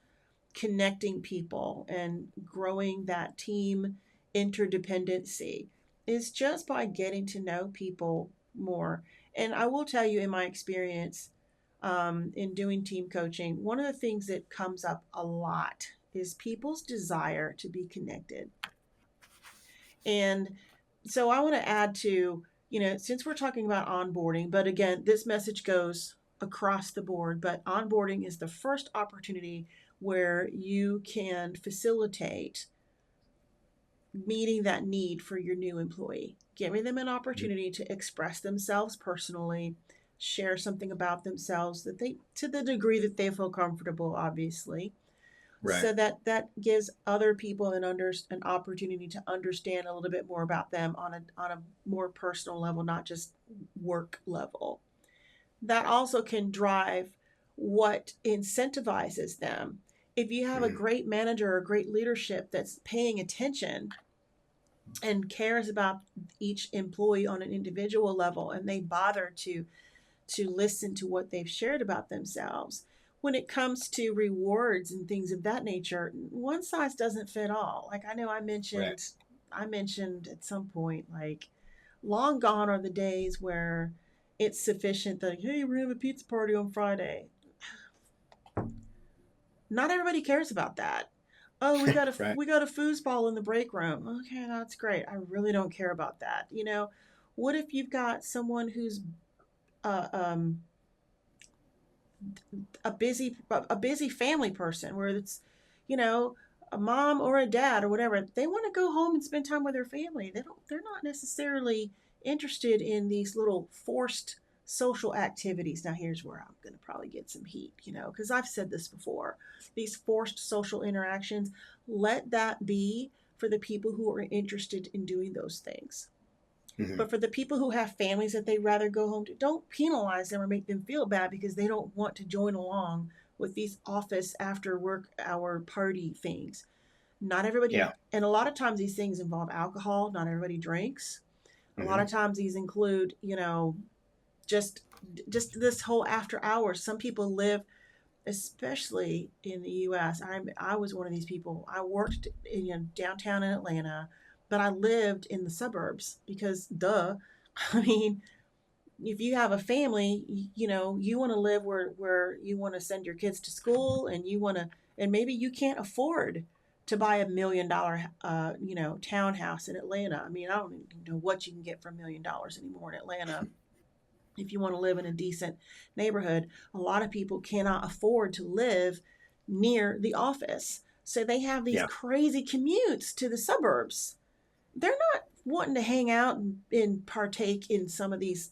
connecting people and growing that team interdependency, is just by getting to know people more. And I will tell you, in my experience, in doing team coaching, one of the things that comes up a lot is people's desire to be connected. And so I want to add to, since we're talking about onboarding, but again, this message goes across the board, but onboarding is the first opportunity where you can facilitate meeting that need for your new employee, giving them an opportunity to express themselves personally, share something about themselves that they, to the degree that they feel comfortable, obviously, Right. so that that gives other people an opportunity to understand a little bit more about them on a more personal level, not just work level. That also can drive what incentivizes them. If you have a Mhm. great manager or great leadership that's paying attention and cares about each employee on an individual level, and they bother to listen to what they've shared about themselves, when it comes to rewards and things of that nature, one size doesn't fit all. Like, I know Right. I mentioned at some point, like, long gone are the days where it's sufficient that, hey, we're gonna have a pizza party on Friday. Not everybody cares about that. Oh, Right. we got a foosball in the break room. Okay, that's great. I really don't care about that. What if you've got someone who's uh, um, a busy family person, where it's, you know a mom or a dad or whatever, they want to go home and spend time with their family. They're not necessarily interested in these little forced social activities. Now, here's where I'm going to probably get some heat, because I've said this before. These forced social interactions, let that be for the people who are interested in doing those things. Mhm. But for the people who have families that they'd rather go home to, don't penalize them or make them feel bad because they don't want to join along with these office after work hour party things. Not everybody, Yeah. and a lot of times these things involve alcohol. Not everybody drinks. A lot Hmm. of times these include, just just this whole after hours. Some people live, especially in the U.S. I was one of these people. I worked in, downtown in Atlanta, but I lived in the suburbs because, duh. I mean, if you have a family, you want to live where you want to send your kids to school, and and maybe you can't afford to buy $1 million, townhouse in Atlanta. I mean, I don't even know what you can get for $1 million anymore in Atlanta. If you want to live in a decent neighborhood, a lot of people cannot afford to live near the office. So they have these Yeah. crazy commutes to the suburbs. They're not wanting to hang out and partake in some of these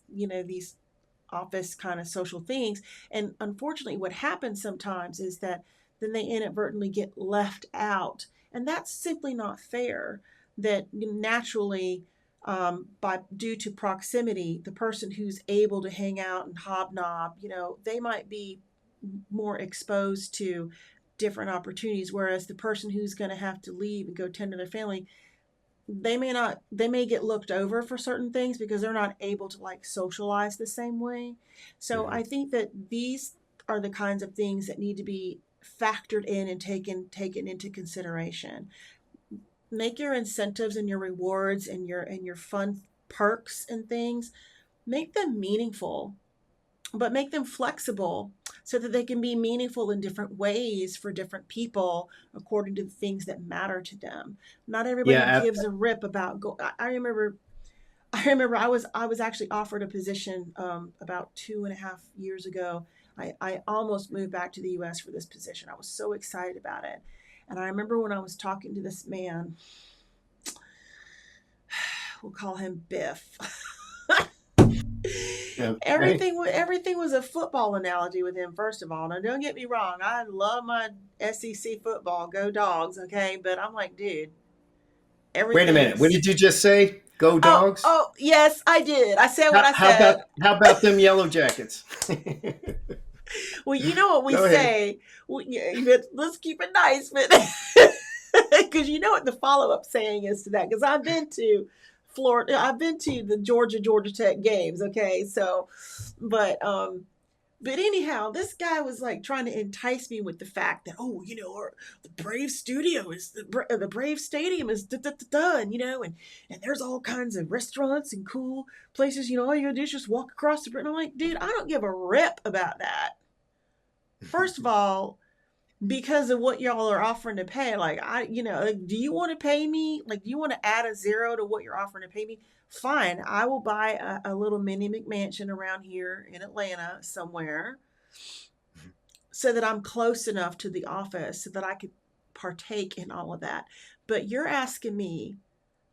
office kind of social things. And unfortunately, what happens sometimes is that then they inadvertently get left out. And that's simply not fair. That naturally, by due to proximity, the person who's able to hang out and hobnob, they might be more exposed to different opportunities, whereas the person who's going to have to leave and go tend to their family, they may get looked over for certain things because they're not able to, like, socialize the same way. So Hmm. I think that these are the kinds of things that need to be factored in and taken into consideration. Make your incentives and your rewards and your fun perks and things, make them meaningful, but make them flexible so that they can be meaningful in different ways for different people according to the things that matter to them. Not everybody Yeah. gives a rip about go. I remember I was actually offered a position, about 2.5 years ago. I almost moved back to the U.S. for this position. I was so excited about it. And I remember when I was talking to this man, we'll call him Biff. Okay. Everything was a football analogy with him. First of all, now don't get me wrong, I love my SEC football, go dogs, okay? But I'm like, dude, Wait a everything minute. What is. did you just say? Go dogs? Oh, yes, I did. I said what How, I how about said. how about them yellow jackets? Well, you know what we Go ahead. say. Well, yeah, but let's keep it nice, but because you know what the follow up saying is to that. Because I've been to Florida. I've been to the Georgia Tech games. Okay, so, but but anyhow, this guy was like trying to entice me with the fact that, oh, the Brave Studio is the Brave Stadium is done, and there's all kinds of restaurants and cool places. All you gotta do is just walk across the bridge. And I'm like, dude, I don't give a rip about that. First of all, because of what y'all are offering to pay. Like, like, do you want to pay me? Like, do you want to add a zero to what you're offering to pay me? Fine, I will buy a little mini McMansion around here in Atlanta somewhere so that I'm close enough to the office so that I could partake in all of that. But you're asking me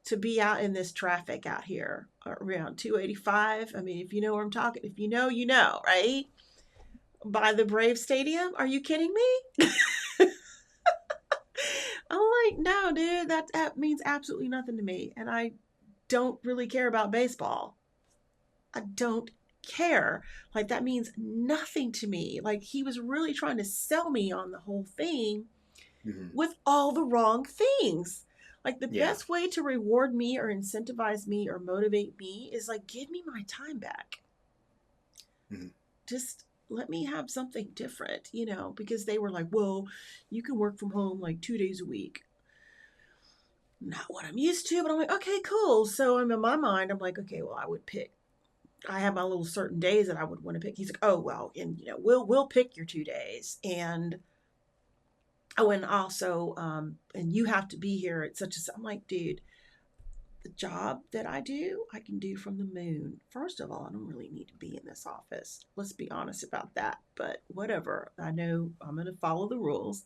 to be out in this traffic out here around 285. I mean, if you know where I'm talking, if you know, right? By the Brave Stadium? Are you kidding me? I'm like, no, dude, that means absolutely nothing to me. And I don't really care about baseball. I don't care. Like, that means nothing to me. Like, he was really trying to sell me on the whole thing with all the wrong things. Like, the Yeah. best way to reward me or incentivize me or motivate me is like, give me my time back. Just let me have something different, because they were like, well, you can work from home like 2 days a week. Not what I'm used to, but I'm like, okay, cool. So I'm in my mind, I'm like, okay, well, I have my little certain days that I would want to pick. He's like, oh, well, and we'll pick your 2 days. And oh, and also, and you have to be here at such I'm like, dude, the job that I do, I can do from the moon. First of all, I don't really need to be in this office. Let's be honest about that. But whatever. I know I'm going to follow the rules.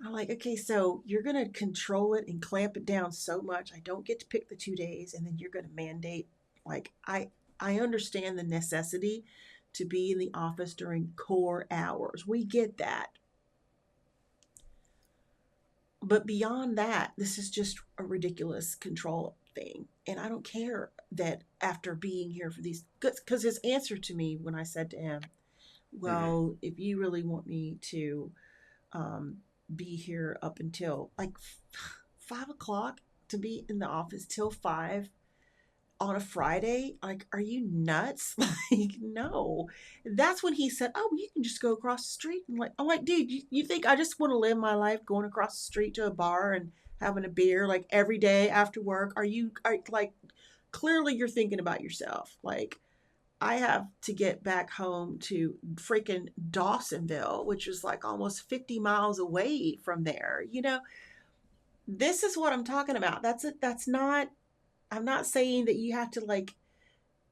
I'm like, okay, so you're going to control it and clamp it down so much. I don't get to pick the 2 days, and then you're going to mandate. Like, I understand the necessity to be in the office during core hours. We get that. But beyond that, this is just a ridiculous control thing. And I don't care that after being here for these, because his answer to me when I said to him, well, if you really want me to be here up until like 5 o'clock, to be in the office till 5 on a Friday, like, are you nuts? Like, no. That's when he said, oh, you can just go across the street. I'm like, dude, you think I just want to live my life going across the street to a bar and having a beer like every day after work? Like, clearly you're thinking about yourself. Like, I have to get back home to freaking Dawsonville, which is like almost 50 miles away from there. This is what I'm talking about. That's it. I'm not saying that you have to like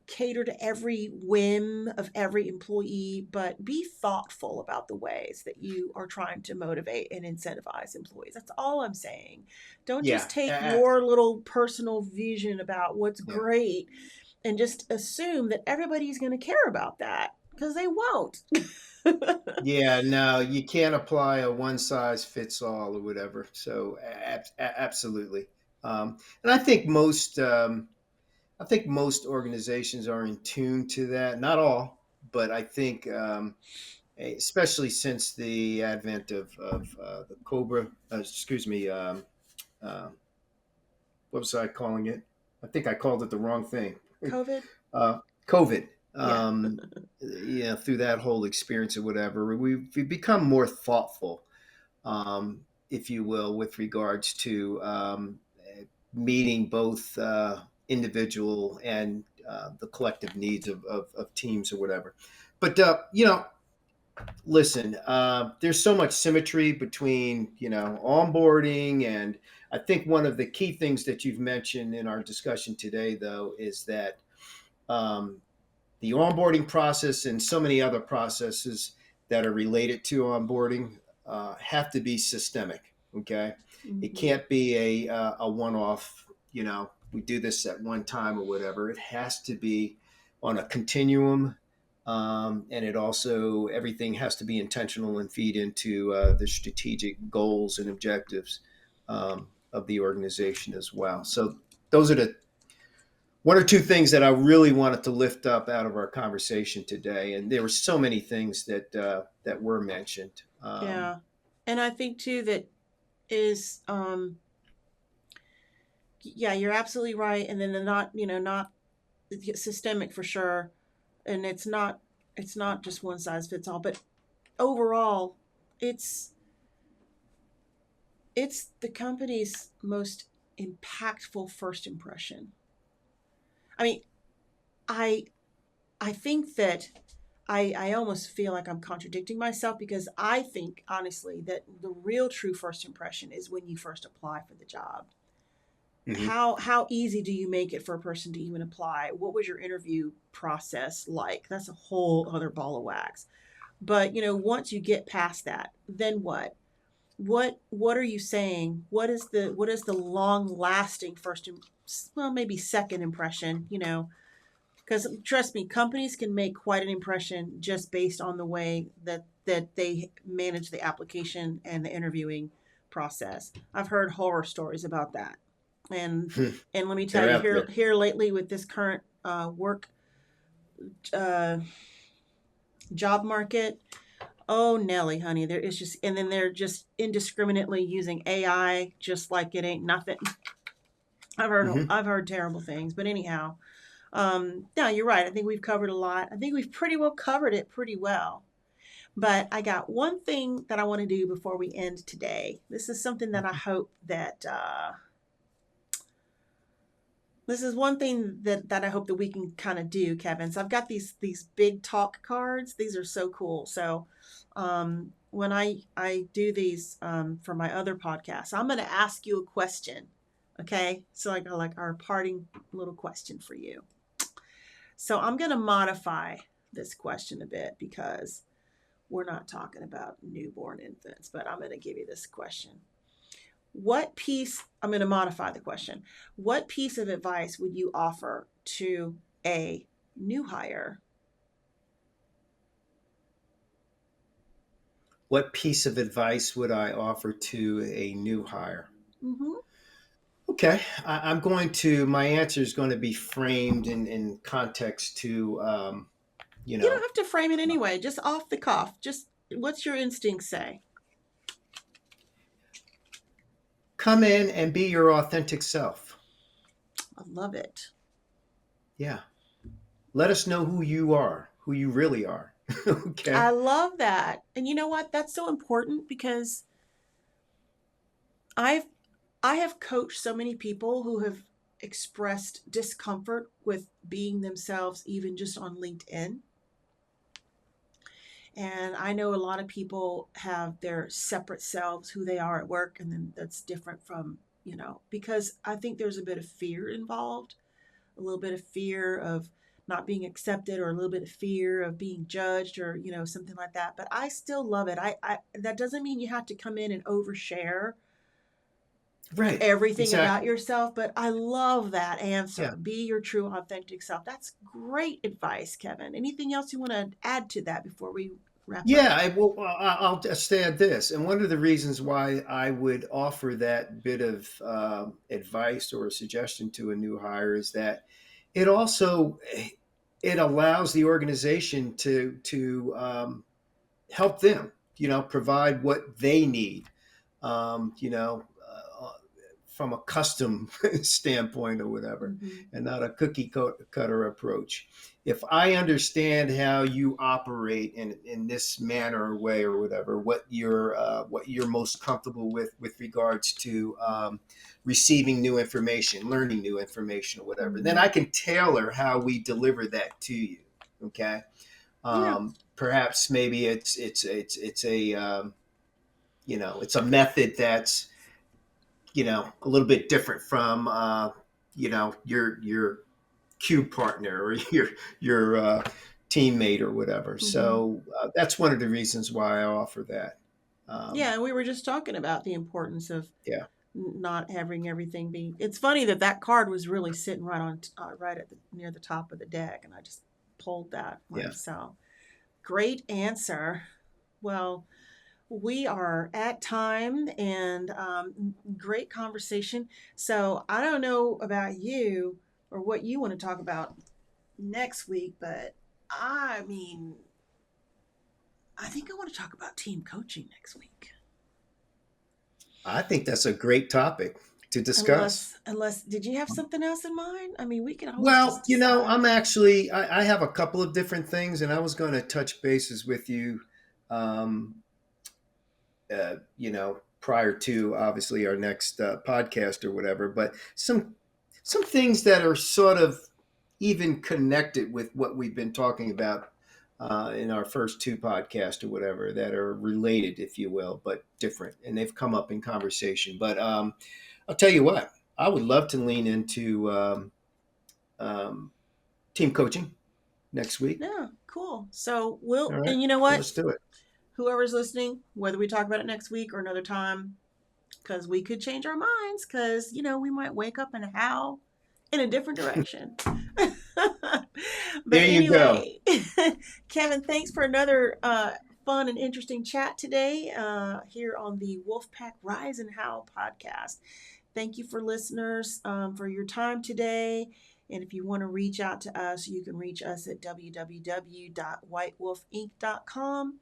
cater to every whim of every employee, but be thoughtful about the ways that you are trying to motivate and incentivize employees. That's all I'm saying. Don't just Yeah. take your little personal vision about what's great and just assume that everybody's going to care about that, because they won't. Yeah, no, you can't apply a one size fits all or whatever. So absolutely. And I think most organizations are in tune to that. Not all, but I think, especially since the advent of the Cobra, excuse me, what was I calling it? I think I called it the wrong thing. COVID? COVID. Yeah. Through that whole experience or whatever, we've become more thoughtful, if you will, with regards to meeting both individual and the collective needs of teams or whatever. But listen, there's so much symmetry between onboarding, and I think one of the key things that you've mentioned in our discussion today, though, is that the onboarding process and so many other processes that are related to onboarding have to be systemic. Okay, it can't be a one-off. We do this at one time or whatever. It has to be on a continuum. And it also, everything has to be intentional and feed into the strategic goals and objectives of the organization as well. So those are the one or two things that I really wanted to lift up out of our conversation today. And there were so many things that were mentioned. Yeah. And I think too that is Yeah, you're absolutely right. And then they're not, not systemic for sure. And it's not just one size fits all, but overall, it's it's the company's most impactful first impression. I mean, I I think that I almost feel like I'm contradicting myself because I think honestly that the real true first impression is when you first apply for the job. Hmm. How easy do you make it for a person to even apply? What was your interview process like? That's a whole other ball of wax. But once you get past that, then what? What are you saying? What is the long lasting well, maybe second impression, because trust me, companies can make quite an impression just based on the way that they manage the application and the interviewing process. I've heard horror stories about that. And and let me tell They're you, out here there. here lately with this current work uh, job market, oh Nelly, honey, there is just, and then they're just indiscriminately using AI just like it ain't nothing. I've heard Hmm. I've heard terrible things, but anyhow, no, you're right. I think we've covered a lot. I think we've pretty well covered it pretty well. But I got one thing that I want to do before we end today. This is something that I hope that this is one thing that I hope that we can kind of do, Kevin. So I've got these big talk cards. These are so cool. So when I do these for my other podcasts, I'm going to ask you a question. Okay, so like our parting little question for you. So I'm going to modify this question a bit because we're not talking about newborn infants, but I'm going to give you this question. I'm going to modify the question. What piece of advice would you offer to a new hire? What piece of advice would I offer to a new hire? Mm-hmm. Okay, I'm going to, my answer is going to be framed in context to, you You don't know, have to frame it anyway, just off the cuff. Just what's your instincts say? come in and be your authentic self. I love it. Yeah. Let us know who you are, who you really are. Okay. I love that. And you know what? That's so important because I've I have coached so many people who have expressed discomfort with being themselves even just on LinkedIn. And I know a lot of people have their separate selves, who they are at work, and then that's different from, because I think there's a bit of fear involved, a little bit of fear of not being accepted, or a little bit of fear of being judged, or, something like that. But I still love it. I that doesn't mean you have to come in and overshare Right. everything about Exactly. yourself, but I love that Yeah. answer. Be your true, authentic self. That's great advice, Kevin. Anything else you want to add to that before we wrap up? Yeah, I'll just add this. And one of the reasons why I would offer that bit of advice or a suggestion to a new hire is that it also it allows the organization to help them, provide what they need, from a custom standpoint or whatever, Mm-hmm. and not a cookie cutter approach. If I understand how you operate in this manner or way or whatever, what you're most comfortable with regards to receiving new information, learning new information or whatever, then Mm-hmm. I can tailor how we deliver that to you. Okay. Yeah. Perhaps maybe it's a it's a method that's a little bit different from your cube partner or your teammate or whatever. Mm-hmm. So that's one of the reasons why I offer that. Um, Yeah, and we were just talking about the importance of yeah, not having everything be. It's funny that that card was really sitting right on, right at near the top of the deck, and I just pulled that yeah. one. So great answer. Well, we are at time, and great conversation. So I don't know about you or what you want to talk about next week, but I mean, I think I want to talk about team coaching next week. I think that's a great topic. to discuss. Unless, did you have something else in mind? I mean, we can always Well, just you know, decide. I'm actually I have a couple of different things, and I was going to touch bases with you, um, you know, prior to obviously our next podcast or whatever. But some things that are sort of even connected with what we've been talking about in our first two podcasts or whatever, that are related, if you will, but different, and they've come up in conversation. But I'll tell you what, I would love to lean into um, team coaching next week. Yeah, cool. So All we'll, right, and you know what? let's do it. Whoever's listening, whether we talk about it next week or another time, because we could change our minds, because, we might wake up and howl in a different direction. But There you go. anyway, Kevin, thanks for another fun and interesting chat today here on the Wolfpack Rise and Howl podcast. Thank you for listeners for your time today. And if you want to reach out to us, you can reach us at www.whitewolfinc.com.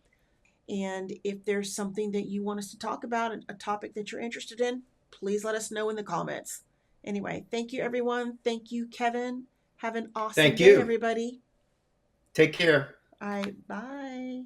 And if there's something that you want us to talk about, a topic that you're interested in, please let us know in the comments. Anyway, thank you, everyone. Thank you, Kevin. Have an awesome Thank day, you. everybody. Take care. All right, bye.